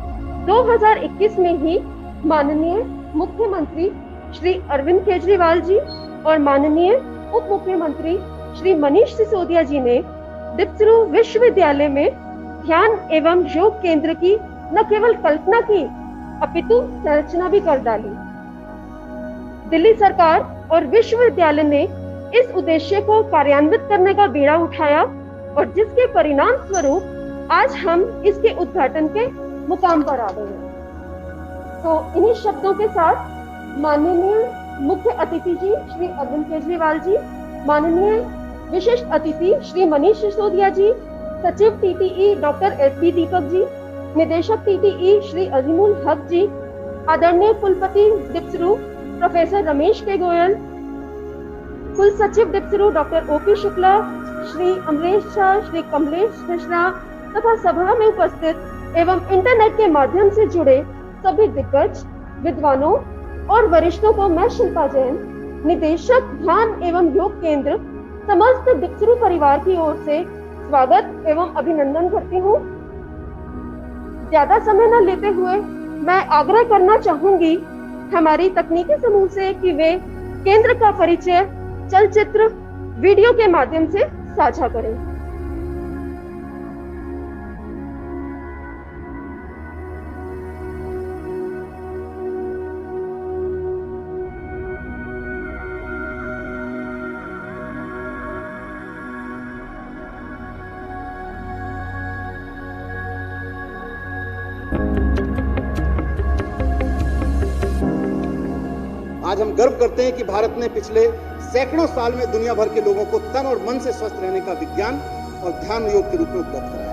2021 में ही माननीय मुख्यमंत्री श्री अरविंद केजरीवाल जी और माननीय उप मुख्यमंत्री श्री मनीष सिसोदिया जी ने दिपसरू विश्वविद्यालय में ध्यान एवं योग केंद्र की न केवल कल्पना की अपितु संरचना भी कर डाली। दिल्ली सरकार और विश्वविद्यालय ने इस उद्देश्य को कार्यान्वित करने का बीड़ा उठाया और जिसके परिणाम स्वरूप आज हम इसके उद्घाटन के मुकाम पर आ गए हैं। तो इन्हीं शब्दों के साथ माननीय मुख्य अतिथि जी श्री अरविंद केजरीवाल जी, माननीय विशिष्ट अतिथि श्री मनीष सिसोदिया जी, सचिव TTE doctor SB Deepak ji, निदेशक टीटीई श्री अजीमुल हक जी, आदरणीय कुलपति दिपसरू प्रोफेसर रमेश के गोयल, कुल सचिव दिपसरू डॉक्टर ओपी शुक्ला, श्री अमरेश शाह, श्री कमलेश मिश्रा तथा सभा में उपस्थित एवं इंटरनेट के माध्यम से जुड़े सभी दिग्गज विद्वानों और वरिष्ठों को मैं शिल्पा जैन, निदेशक ध्यान एवं योग केंद्र, समस्त दिपसरू परिवार की ओर से स्वागत एवं अभिनंदन करती हूँ। ज्यादा समय न लेते हुए मैं आग्रह करना चाहूंगी हमारी तकनीकी समूह से कि वे केंद्र का परिचय चलचित्र वीडियो के माध्यम से साझा करें। आज हम गर्व करते हैं कि भारत ने पिछले सैकड़ों साल में दुनिया भर के लोगों को तन और मन से स्वस्थ रहने का विज्ञान और ध्यान योग के रूप में उपलब्ध कराया।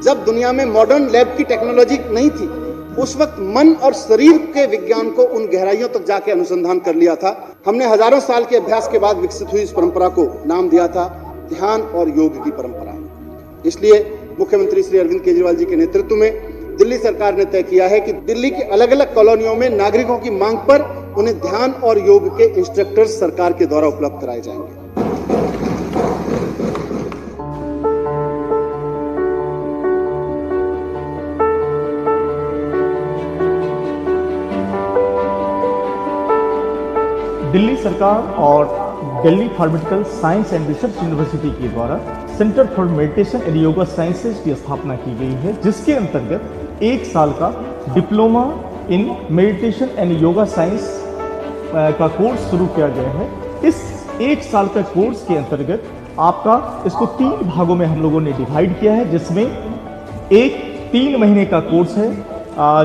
जब दुनिया में मॉडर्न लैब की टेक्नोलॉजी नहीं थी, उस वक्त मन और शरीर के विज्ञान को उन गहराइयों तक जाके अनुसंधान कर लिया था। हमने हजारों साल के अभ्यास के बाद विकसित हुई इस परंपरा को नाम दिया था ध्यान और योग की परंपरा। इसलिए मुख्यमंत्री श्री अरविंद केजरीवाल जी के नेतृत्व में दिल्ली सरकार ने तय किया है कि दिल्ली की अलग अलग कॉलोनियों में नागरिकों की मांग पर उन्हें ध्यान और योग के इंस्ट्रक्टर्स सरकार के द्वारा उपलब्ध कराए जाएंगे। दिल्ली सरकार और Delhi pharmaceutical science and research university के द्वारा centre for meditation and yoga sciences की स्थापना की गई है, जिसके अंतर्गत 1 साल का diploma in meditation and yoga science का कोर्स शुरू किया गया है। इस 1 साल का कोर्स के अंतर्गत आपका इसको 3 भागों में हम लोगों ने डिवाइड किया है, जिसमें एक 3 महीने का कोर्स है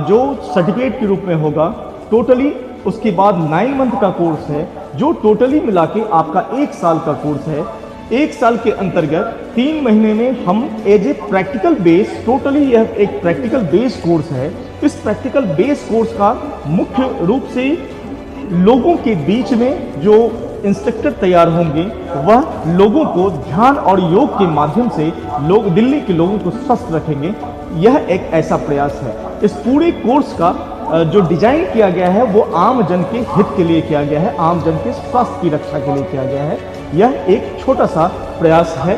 जो सर्टिफिकेट के रूप में होगा टोटली। उसके बाद 9 मंथ का कोर्स है जो टोटली मिला के आपका 1 साल का कोर्स है। 1 साल के अंतर्गत 3 महीने में हम as a practical base, totally यह एक प्रैक्टिकल बेस कोर्स है। इस प्रैक्टिकल बेस कोर्स का मुख्य रूप से लोगों के बीच में जो इंस्ट्रक्टर तैयार होंगे वह लोगों को ध्यान और योग के माध्यम से लोग दिल्ली के लोगों को स्वस्थ रखेंगे। यह एक ऐसा प्रयास है। इस पूरे कोर्स का जो डिजाइन किया गया है वो आम जन के हित के लिए किया गया है, आम जन के स्वास्थ्य की रक्षा के लिए किया गया है। यह एक छोटा सा प्रयास है।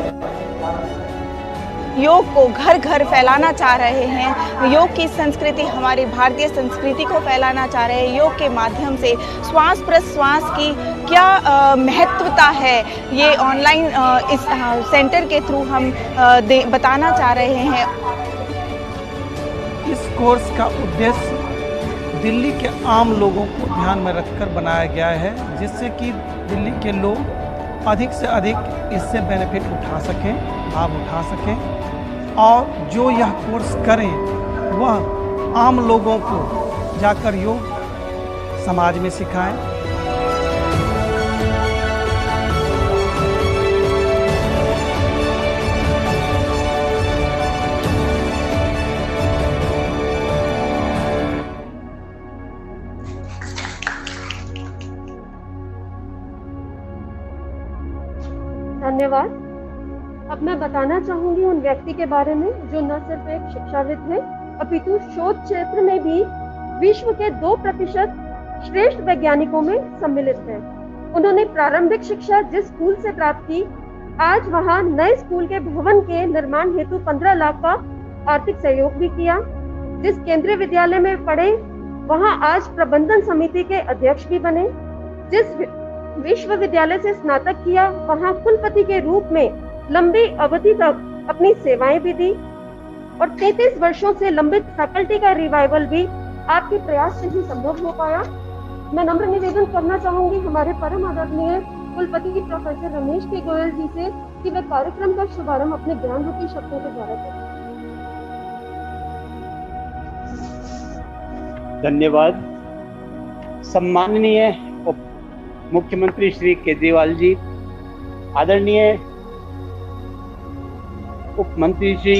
योग को घर घर फैलाना चाह रहे हैं, योग की संस्कृति, हमारी भारतीय संस्कृति को फैलाना चाह रहे हैं। योग के माध्यम से श्वास प्रश्वास की क्या महत्वता है, ये ऑनलाइन इस सेंटर के थ्रू हम बताना चाह रहे हैं। इस कोर्स का उद्देश्य दिल्ली के आम लोगों को ध्यान में रखकर बनाया गया है, जिससे कि दिल्ली के लोग अधिक से अधिक इससे बेनिफिट उठा सकें, लाभ उठा सकें और जो यह कोर्स करें वह आम लोगों को जाकर योग समाज में सिखाएं। धन्यवाद। अब मैं बताना चाहूंगी उन व्यक्ति के बारे में जो न सिर्फ एक शिक्षाविद है, अपितु शोध क्षेत्र में भी विश्व के 2% श्रेष्ठ वैज्ञानिकों में सम्मिलित है। उन्होंने प्रारंभिक शिक्षा जिस स्कूल से प्राप्त की, आज वहां नए स्कूल के भवन के निर्माण हेतु 15 लाख का आर्थिक सहयोग भी किया। जिस केंद्रीय विद्यालय में पढ़े वहां आज प्रबंधन समिति के अध्यक्ष भी बने। जिस विश्वविद्यालय से स्नातक किया वहां कुलपति के रूप में लंबी अवधि तक अपनी सेवाएं भी दी और 33 वर्षों से लंबित फैकल्टी का रिवाइवल भी आपके प्रयास से ही संभव हो पाया। मैं नम्र निवेदन करना चाहूंगी हमारे परम आदरणीय कुलपति प्रोफेसर रमेश के गोयल जी से कि वे कार्यक्रम का शुभारंभ अपने ज्ञान रूपी शब्दों के द्वारा करें। धन्यवाद। सम्माननीय उप मुख्यमंत्री श्री केजरीवाल जी, आदरणीय उप मंत्री श्री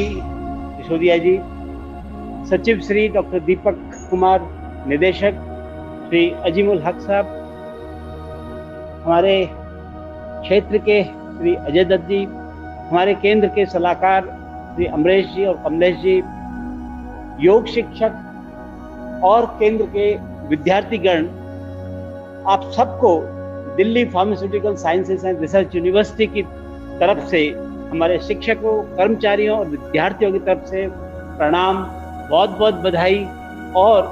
सिसोदिया जी, सचिव श्री डॉक्टर दीपक कुमार, निदेशक श्री अजीमुल हक साहब, हमारे क्षेत्र के श्री अजय दत्त जी, हमारे केंद्र के सलाहकार श्री अमरेश जी और कमलेश जी, योग शिक्षक और केंद्र के विद्यार्थीगण, आप सबको Delhi pharmaceutical sciences and research university की तरफ से, हमारे शिक्षकों, कर्मचारियों और विद्यार्थियों की तरफ से प्रणाम, बहुत बहुत बधाई और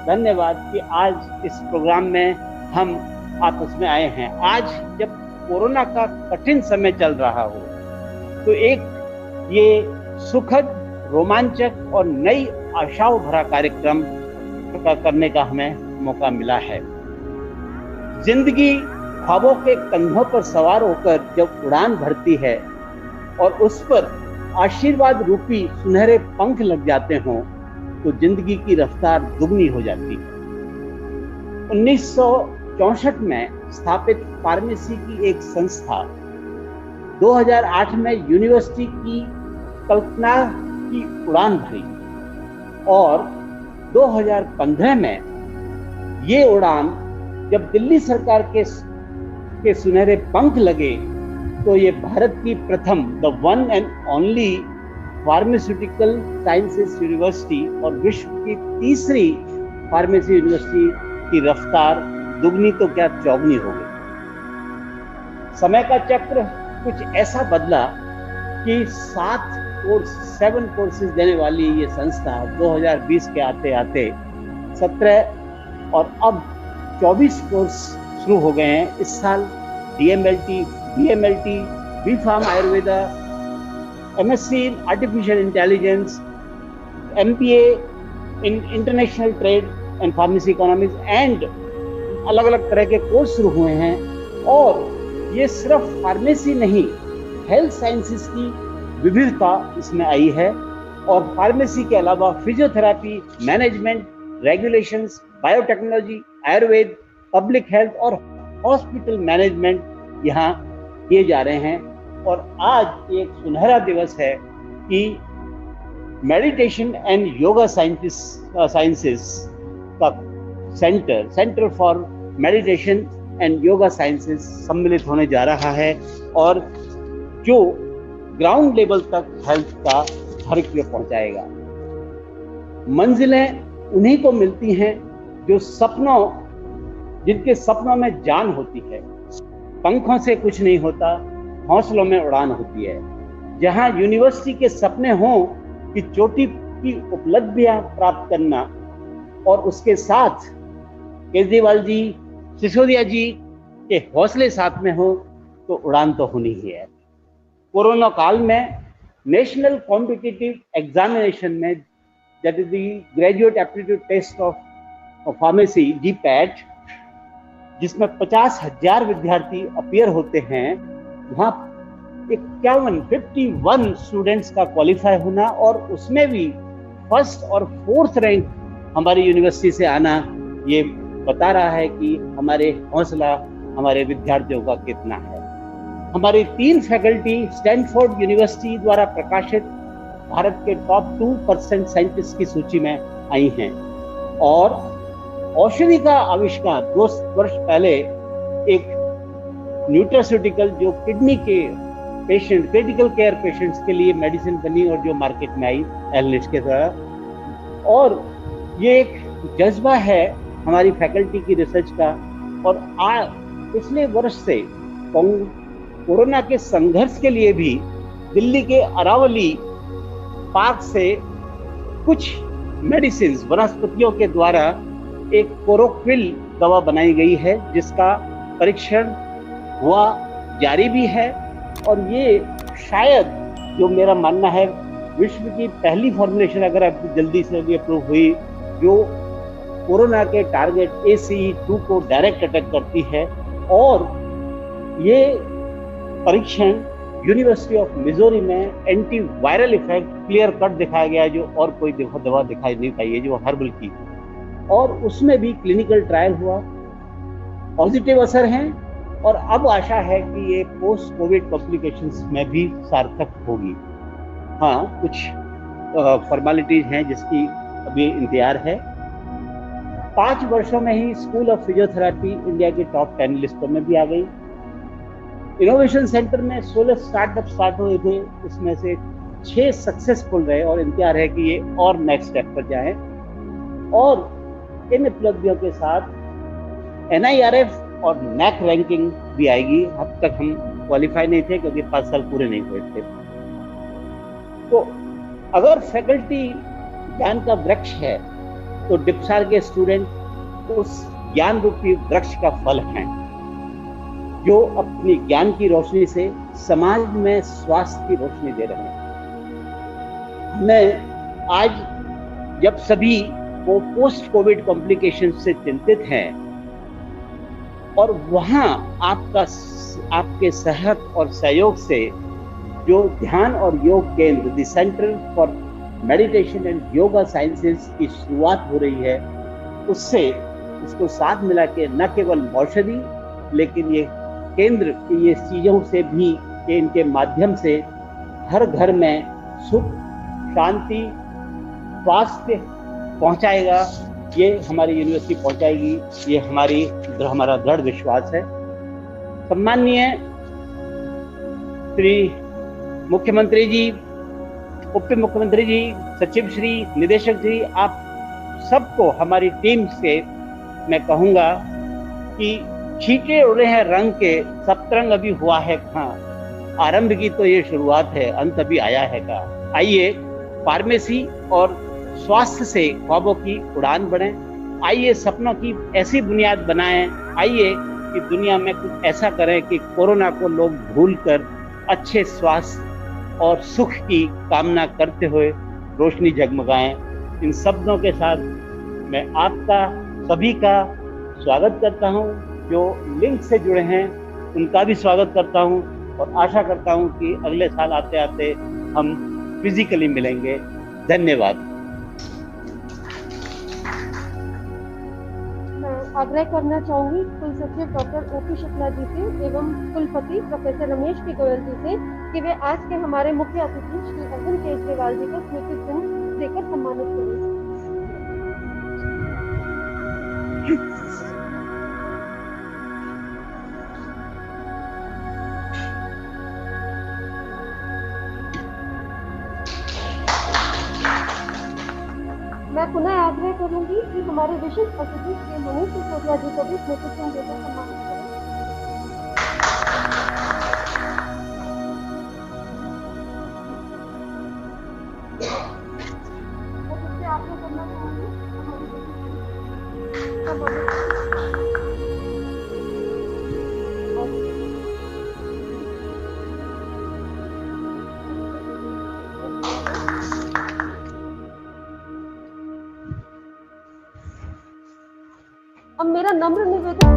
धन्यवाद कि आज इस प्रोग्राम में हम आपस में आए हैं। आज जब कोरोना का कठिन समय चल रहा हो तो एक ये सुखद, रोमांचक और नई आशाओं भरा कार्यक्रम करने का हमें मौका मिला है। जिंदगी ख्वाबों के कंधों पर सवार होकर जब उड़ान भरती है और उस पर आशीर्वाद रूपी सुनहरे पंख लग जाते हों तो जिंदगी की रफ्तार दुगनी हो जाती है। 1964 में स्थापित फार्मेसी की एक संस्था 2008 में यूनिवर्सिटी की कल्पना की उड़ान भरी और 2015 में ये उड़ान जब दिल्ली सरकार के सुनहरे पंख लगे तो ये भारत की प्रथम the one and only pharmaceutical sciences university और विश्व की तीसरी फार्मेसी यूनिवर्सिटी की रफ्तार दुगनी तो क्या चौगनी हो गई। समय का चक्र कुछ ऐसा बदला कि 7 कोर्सेज देने वाली ये संस्था 2020 के आते आते 17 और अब 24 कोर्स शुरू हो गए हैं। इस साल DMLT, BMLT, B.Pharm Ayurveda, MSc in artificial intelligence, MPA in international trade and pharmacy economics and अलग अलग तरह के कोर्स शुरू हुए हैं। और ये सिर्फ फार्मेसी नहीं, हेल्थ साइंसेस की विविधता इसमें आई है और फार्मेसी के अलावा physiotherapy, management, regulations, biotechnology, Ayurveda, public health और हॉस्पिटल मैनेजमेंट यहाँ किए जा रहे हैं। और आज एक सुनहरा दिवस है कि मेडिटेशन एंड योगा साइंसेस का centre for meditation and yoga sciences सम्मिलित होने जा रहा है और जो ग्राउंड लेवल तक हेल्थ का हर एक पहुंचाएगा। मंजिलें उन्हीं को मिलती हैं जो जिनके सपनों में जान होती है। पंखों से कुछ नहीं होता, हौसलों में उड़ान होती है। जहां यूनिवर्सिटी के सपने हों कि चोटी की उपलब्धियां प्राप्त करना और उसके साथ केजरीवाल जी, सिसोदिया जी के हौसले साथ में हो तो उड़ान तो होनी ही है। कोरोना काल में नेशनल कॉम्पिटिटिव एग्जामिनेशन में that is the graduate aptitude test of pharmacy GPAT, जिसमें 50,000 विद्यार्थी अपीयर होते हैं, वहाँ 51 स्टूडेंट्स का क्वालिफाई होना और उसमें भी फर्स्ट और 4th रैंक हमारी यूनिवर्सिटी से आना, ये बता रहा है कि हमारे हौसला हमारे विद्यार्थियों का कितना है। हमारी 3 फैकल्टी स्टैनफोर्ड यूनिवर्सिटी द्वारा प्रकाशित भारत के टॉप 2% साइंटिस्ट की सूची में आई हैं और औषधि का आविष्कार 2 वर्ष पहले एक न्यूट्रास्यूटिकल जो किडनी के पेशेंट, क्रिटिकल केयर पेशेंट्स के लिए मेडिसिन बनी और जो मार्केट में आई एलनिश के द्वारा। और ये एक जज्बा है हमारी फैकल्टी की रिसर्च का। और पिछले वर्ष से कोरोना के संघर्ष के लिए भी दिल्ली के अरावली पार्क से कुछ मेडिसिन वनस्पतियों के द्वारा एक कोरोक्विल दवा बनाई गई है, जिसका परीक्षण हुआ जारी भी है। और ये शायद, जो मेरा मानना है, विश्व की पहली फॉर्मुलेशन अगर अब जल्दी से भी अप्रूव हुई, जो कोरोना के टारगेट ACE2 को डायरेक्ट अटैक करती है। और ये परीक्षण यूनिवर्सिटी ऑफ मिजोरी में anti viral effect clear cut दिखाया गया, जो और कोई दवा दिखाई नहीं पाई है, जो हर्बल की। और उसमें भी क्लिनिकल ट्रायल हुआ, पॉजिटिव असर हैं। और अब आशा है कि ये पोस्ट कोविड कॉम्प्लिकेशंस में भी सार्थक होगी। हाँ, कुछ फॉर्मेलिटीज हैं जिसकी अभी इंतजार है। 5 वर्षों में ही स्कूल ऑफ फिजियोथेरेपी इंडिया की टॉप 10 लिस्टों में भी आ गई। इनोवेशन सेंटर में 16 स्टार्टअप स्टार्ट हुए थे, इसमें से 6 सक्सेसफुल रहे और इंतजार है कि ये और नेक्स्ट स्टेप पर जाएं। और इन उपलब्धियों के साथ NIRF और NAC रैंकिंग भी आएगी। अब तक हम क्वालिफाई नहीं थे क्योंकि 5 साल पूरे नहीं हुए थे। तो अगर फैकल्टी ज्ञान का वृक्ष है, तो डिप्सार के स्टूडेंट उस ज्ञान रूपी वृक्ष का फल हैं, जो अपनी ज्ञान की रोशनी से समाज में स्वास्थ्य की रोशनी दे रहे हैं। मैं आज जब सभी वो पोस्ट कोविड कॉम्प्लिकेशन से चिंतित हैं और वहाँ आपके सहयोग और सहयोग से जो ध्यान और योग केंद्र the centre for meditation and yoga sciences की शुरुआत हो रही है, उससे इसको साथ मिला के न केवल औषधि, लेकिन ये केंद्र की ये चीज़ों से भी, कि इनके माध्यम से हर घर में सुख, शांति, स्वास्थ्य पहुंचाएगा। ये हमारी यूनिवर्सिटी पहुंचाएगी, ये हमारा दृढ़ विश्वास है। सम्माननीय श्री मुख्यमंत्री जी, उप मुख्यमंत्री जी, सचिव श्री, निदेशक जी, आप सबको हमारी टीम से मैं कहूँगा कि छींटे उड़े हैं रंग के, सप्तरंग अभी हुआ है कहाँ, आरंभ की तो ये शुरुआत है, अंत अभी आया है कहाँ। आइए फार्मेसी और स्वास्थ्य से ख्वाबों की उड़ान बढ़े, आइए सपनों की ऐसी बुनियाद बनाएं, आइए कि दुनिया में कुछ ऐसा करें कि कोरोना को लोग भूलकर अच्छे स्वास्थ्य और सुख की कामना करते हुए रोशनी जगमगाएं। इन शब्दों के साथ मैं आपका सभी का स्वागत करता हूं, जो लिंक से जुड़े हैं उनका भी स्वागत करता हूं और आशा करता हूं कि अगले साल आते आते हम फिजिकली मिलेंगे। धन्यवाद। आग्रह करना चाहूंगी कुल सचिव डॉक्टर OP शुक्ला जी से एवं कुलपति प्रोफेसर रमेश पी गोयल जी से कि वे आज के हमारे मुख्य अतिथि श्री अरविंद केजरीवाल जी को स्मृति चिन्ह देकर सम्मानित करें। मैं पुनः आग्रह करूंगी कि हमारे विशिष्ट अतिथि श्री मनीष सिसोदिया जी को भी स्मृति चिन्ह देकर सम्मानित करें। मैं फिर से आग्रह करना चाहूंगी अब मेरा नम्र निवेदन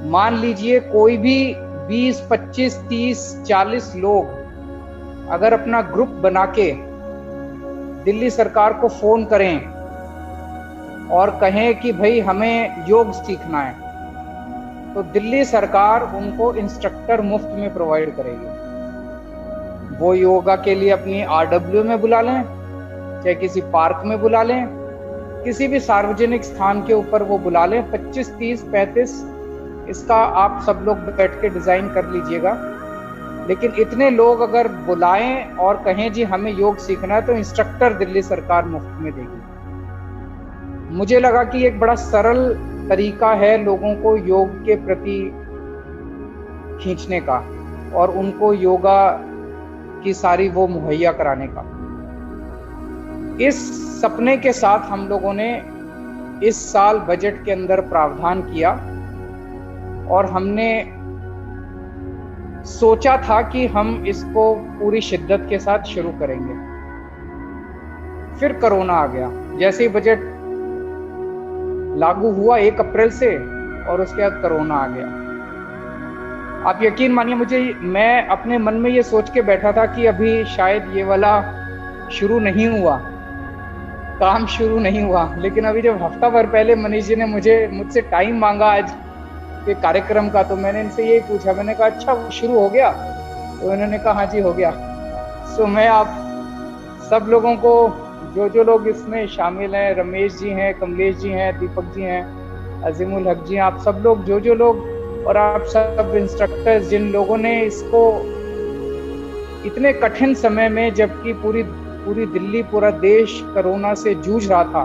मान लीजिए कोई भी 20, 25, 30, 40 लोग अगर अपना ग्रुप बना के दिल्ली सरकार को फोन करें और कहें कि भाई हमें योग सीखना है, तो दिल्ली सरकार उनको इंस्ट्रक्टर मुफ्त में प्रोवाइड करेगी। वो योगा के लिए अपनी RW में बुला लें, चाहे किसी पार्क में बुला लें, किसी भी सार्वजनिक स्थान के ऊपर वो बुला लें। 25, 30, 35 इसका आप सब लोग बैठ के डिजाइन कर लीजिएगा। लेकिन इतने लोग अगर बुलाएं और कहें जी हमें योग सीखना है, तो इंस्ट्रक्टर दिल्ली सरकार मुफ्त में देगी। मुझे लगा कि एक बड़ा सरल तरीका है लोगों को योग के प्रति खींचने का और उनको योगा की सारी वो मुहैया कराने का। इस सपने के साथ हम लोगों ने इस साल बजट के अंदर प्रावधान किया और हमने सोचा था कि हम इसको पूरी शिद्दत के साथ शुरू करेंगे। फिर कोरोना आ गया। जैसे ही बजट लागू हुआ 1 अप्रैल से, और उसके बाद कोरोना आ गया। आप यकीन मानिए, मैं अपने मन में ये सोच के बैठा था कि अभी शायद ये वाला शुरू नहीं हुआ, काम शुरू नहीं हुआ। लेकिन अभी जब हफ्ता भर पहले मनीष जी ने मुझसे टाइम मांगा आज के कार्यक्रम का, तो मैंने इनसे यही पूछा, मैंने कहा अच्छा शुरू हो गया? तो इन्होंने कहा हाँ जी हो गया। सो मैं आप सब लोगों को, जो लोग इसमें शामिल हैं, रमेश जी हैं, कमलेश जी हैं, दीपक जी हैं, अजीमुल हक जी हैं, आप सब लोग, जो लोग, और आप सब इंस्ट्रक्टर्स जिन लोगों ने इसको इतने कठिन समय में, जबकि पूरी दिल्ली, पूरा देश कोरोना से जूझ रहा था,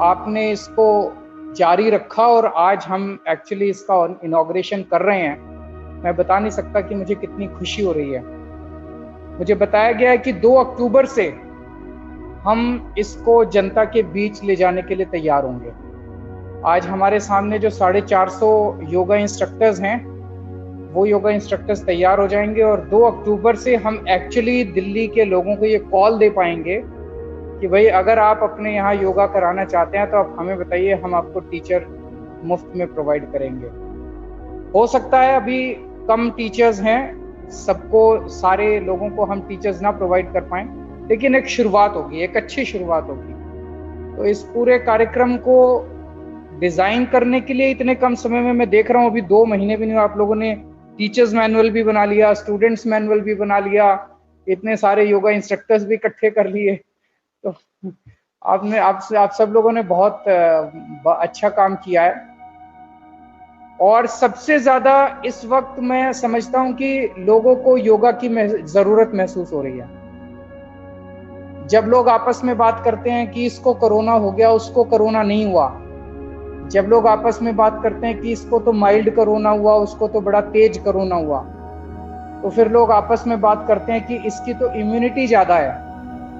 आपने इसको जारी रखा और आज हम एक्चुअली इसका इनॉग्रेशन कर रहे हैं। मैं बता नहीं सकता कि मुझे कितनी खुशी हो रही है। मुझे बताया गया है कि 2 अक्टूबर से हम इसको जनता के बीच ले जाने के लिए तैयार होंगे। आज हमारे सामने जो 450 योगा इंस्ट्रक्टर्स हैं, वो योगा इंस्ट्रक्टर्स तैयार हो जाएंगे और 2 अक्टूबर से हम एक्चुअली दिल्ली के लोगों को ये कॉल दे पाएंगे कि भाई अगर आप अपने यहाँ योगा कराना चाहते हैं तो आप हमें बताइए, हम आपको टीचर मुफ्त में प्रोवाइड करेंगे। हो सकता है अभी कम टीचर्स हैं, सबको, सारे लोगों को हम टीचर्स ना प्रोवाइड कर पाएं, लेकिन एक शुरुआत होगी, एक अच्छी शुरुआत होगी। तो इस पूरे कार्यक्रम को डिजाइन करने के लिए इतने कम समय में, मैं देख रहा हूँ अभी 2 महीने भी नहीं, आप लोगों ने टीचर्स मैनुअल भी बना लिया, स्टूडेंट्स मैनुअल भी बना लिया, इतने सारे योगा इंस्ट्रक्टर्स भी इकट्ठे कर लिए। तो आप सब लोगों ने बहुत अच्छा काम किया है। और सबसे ज्यादा इस वक्त मैं समझता हूं कि लोगों को योगा की जरूरत महसूस हो रही है। जब लोग आपस में बात करते हैं कि इसको कोरोना हो गया, उसको कोरोना नहीं हुआ, जब लोग आपस में बात करते हैं कि इसको तो माइल्ड कोरोना हुआ, उसको तो बड़ा तेज कोरोना हुआ, तो फिर लोग आपस में बात करते हैं कि इसकी तो इम्यूनिटी ज्यादा है,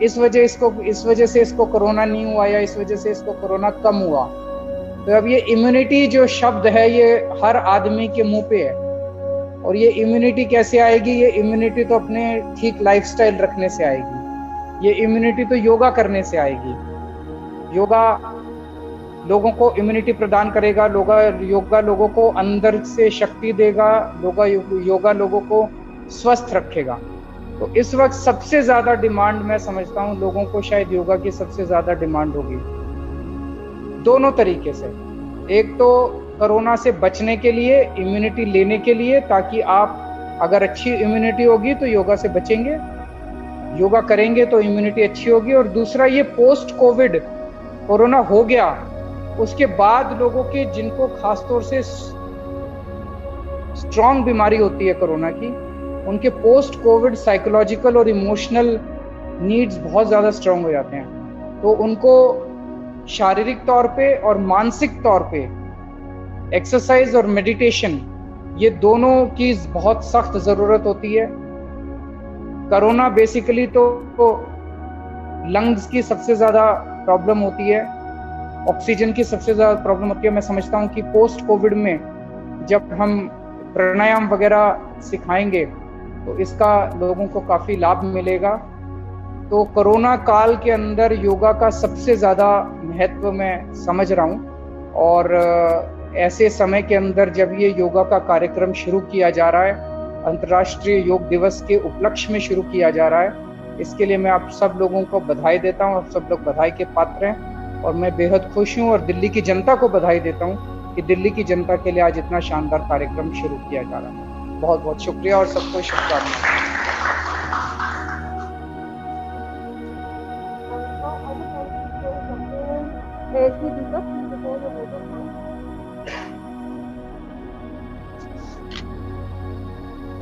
इस वजह से इसको कोरोना नहीं हुआ, या इस वजह से इसको कोरोना कम हुआ। तो अब ये इम्यूनिटी जो शब्द है, ये हर आदमी के मुंह पे है। और ये इम्यूनिटी कैसे आएगी? ये इम्यूनिटी तो अपने ठीक लाइफस्टाइल रखने से आएगी, ये इम्यूनिटी तो योगा करने से आएगी। योगा लोगों को इम्यूनिटी प्रदान करेगा, योगा लोगों को अंदर से शक्ति देगा, योगा लोगों को स्वस्थ रखेगा। तो इस वक्त सबसे ज्यादा डिमांड, मैं समझता हूँ लोगों को शायद योगा की सबसे ज्यादा डिमांड होगी, दोनों तरीके से। एक तो कोरोना से बचने के लिए, इम्यूनिटी लेने के लिए, ताकि आप अगर अच्छी इम्यूनिटी होगी तो योगा से बचेंगे, योगा करेंगे तो इम्यूनिटी अच्छी होगी। और दूसरा ये पोस्ट कोरोना हो गया उसके बाद लोगों के जिनको खासतौर से स्ट्रॉन्ग बीमारी होती है कोरोना की, उनके पोस्ट कोविड साइकोलॉजिकल और इमोशनल नीड्स बहुत ज़्यादा स्ट्रॉन्ग हो जाते हैं। तो उनको शारीरिक तौर पे और मानसिक तौर पे एक्सरसाइज और मेडिटेशन, ये दोनों की बहुत सख्त ज़रूरत होती है। कोरोना बेसिकली तो लंग्स की सबसे ज़्यादा प्रॉब्लम होती है, ऑक्सीजन की सबसे ज़्यादा प्रॉब्लम होती है। मैं समझता हूँ कि पोस्ट कोविड में जब हम प्राणायाम वगैरह सिखाएंगे तो इसका लोगों को काफ़ी लाभ मिलेगा। तो कोरोना काल के अंदर योगा का सबसे ज़्यादा महत्व मैं समझ रहा हूँ, और ऐसे समय के अंदर जब ये योगा का कार्यक्रम शुरू किया जा रहा है, अंतर्राष्ट्रीय योग दिवस के उपलक्ष्य में शुरू किया जा रहा है, इसके लिए मैं आप सब लोगों को बधाई देता हूँ। आप सब लोग बधाई के पात्र हैं और मैं बेहद खुश हूँ, और दिल्ली की जनता को बधाई देता हूँ कि दिल्ली की जनता के लिए आज इतना शानदार कार्यक्रम शुरू किया जा रहा है। बहुत बहुत शुक्रिया और सबको शुभकामनाएं।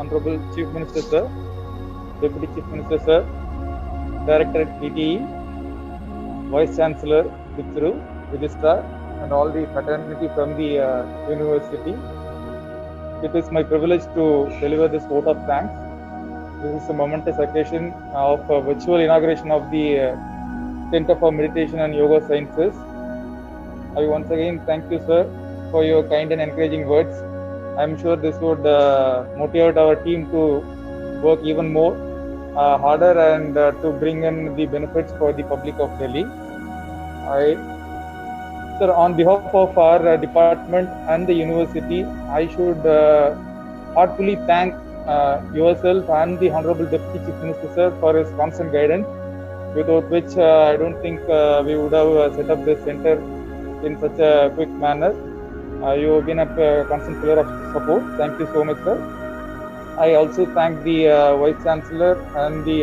Honorable Chief Minister Sir, Deputy Chief Minister Sir, Director at PTE, Vice Chancellor Vithru, Registrar, and all the fraternity from the university. It is my privilege to deliver this vote of thanks. This is a momentous occasion of virtual inauguration of the Center for Meditation and Yoga Sciences. I once again thank you, sir, for your kind and encouraging words. I am sure this would motivate our team to work even more harder and to bring in the benefits for the public of Delhi. Sir, on behalf of our department and the university, I should heartfully thank yourself and the Honorable Deputy Chief Minister Sir for his constant guidance, without which I don't think we would have set up this center in such a quick manner. You have been a constant pillar of support. Thank you so much, sir. I also thank the Vice Chancellor and the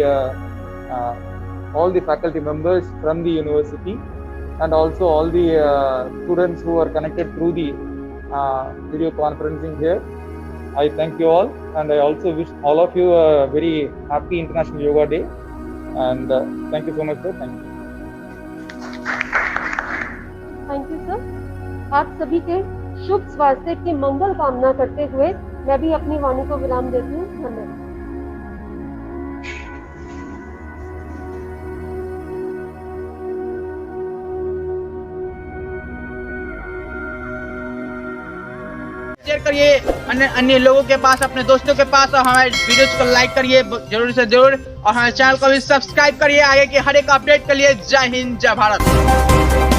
all the faculty members from the university, and also all the students who are connected through the video conferencing here. I thank you all, and I also wish all of you a very happy International Yoga Day. And thank you so much, sir. Thank you. Thank you sir. आप सभी के शुभ स्वास्थ्य की मंगल कामना करते हुए मैं भी अपनी वाणी को विराम देती हूँ। धन्यवाद। शेयर करिए अन्य लोगों के पास, अपने दोस्तों के पास, और हमारे वीडियोज को लाइक करिए जरूर से जरूर, और हमारे चैनल को भी सब्सक्राइब करिए आगे की हर एक अपडेट के लिए। जय हिंद, जय भारत।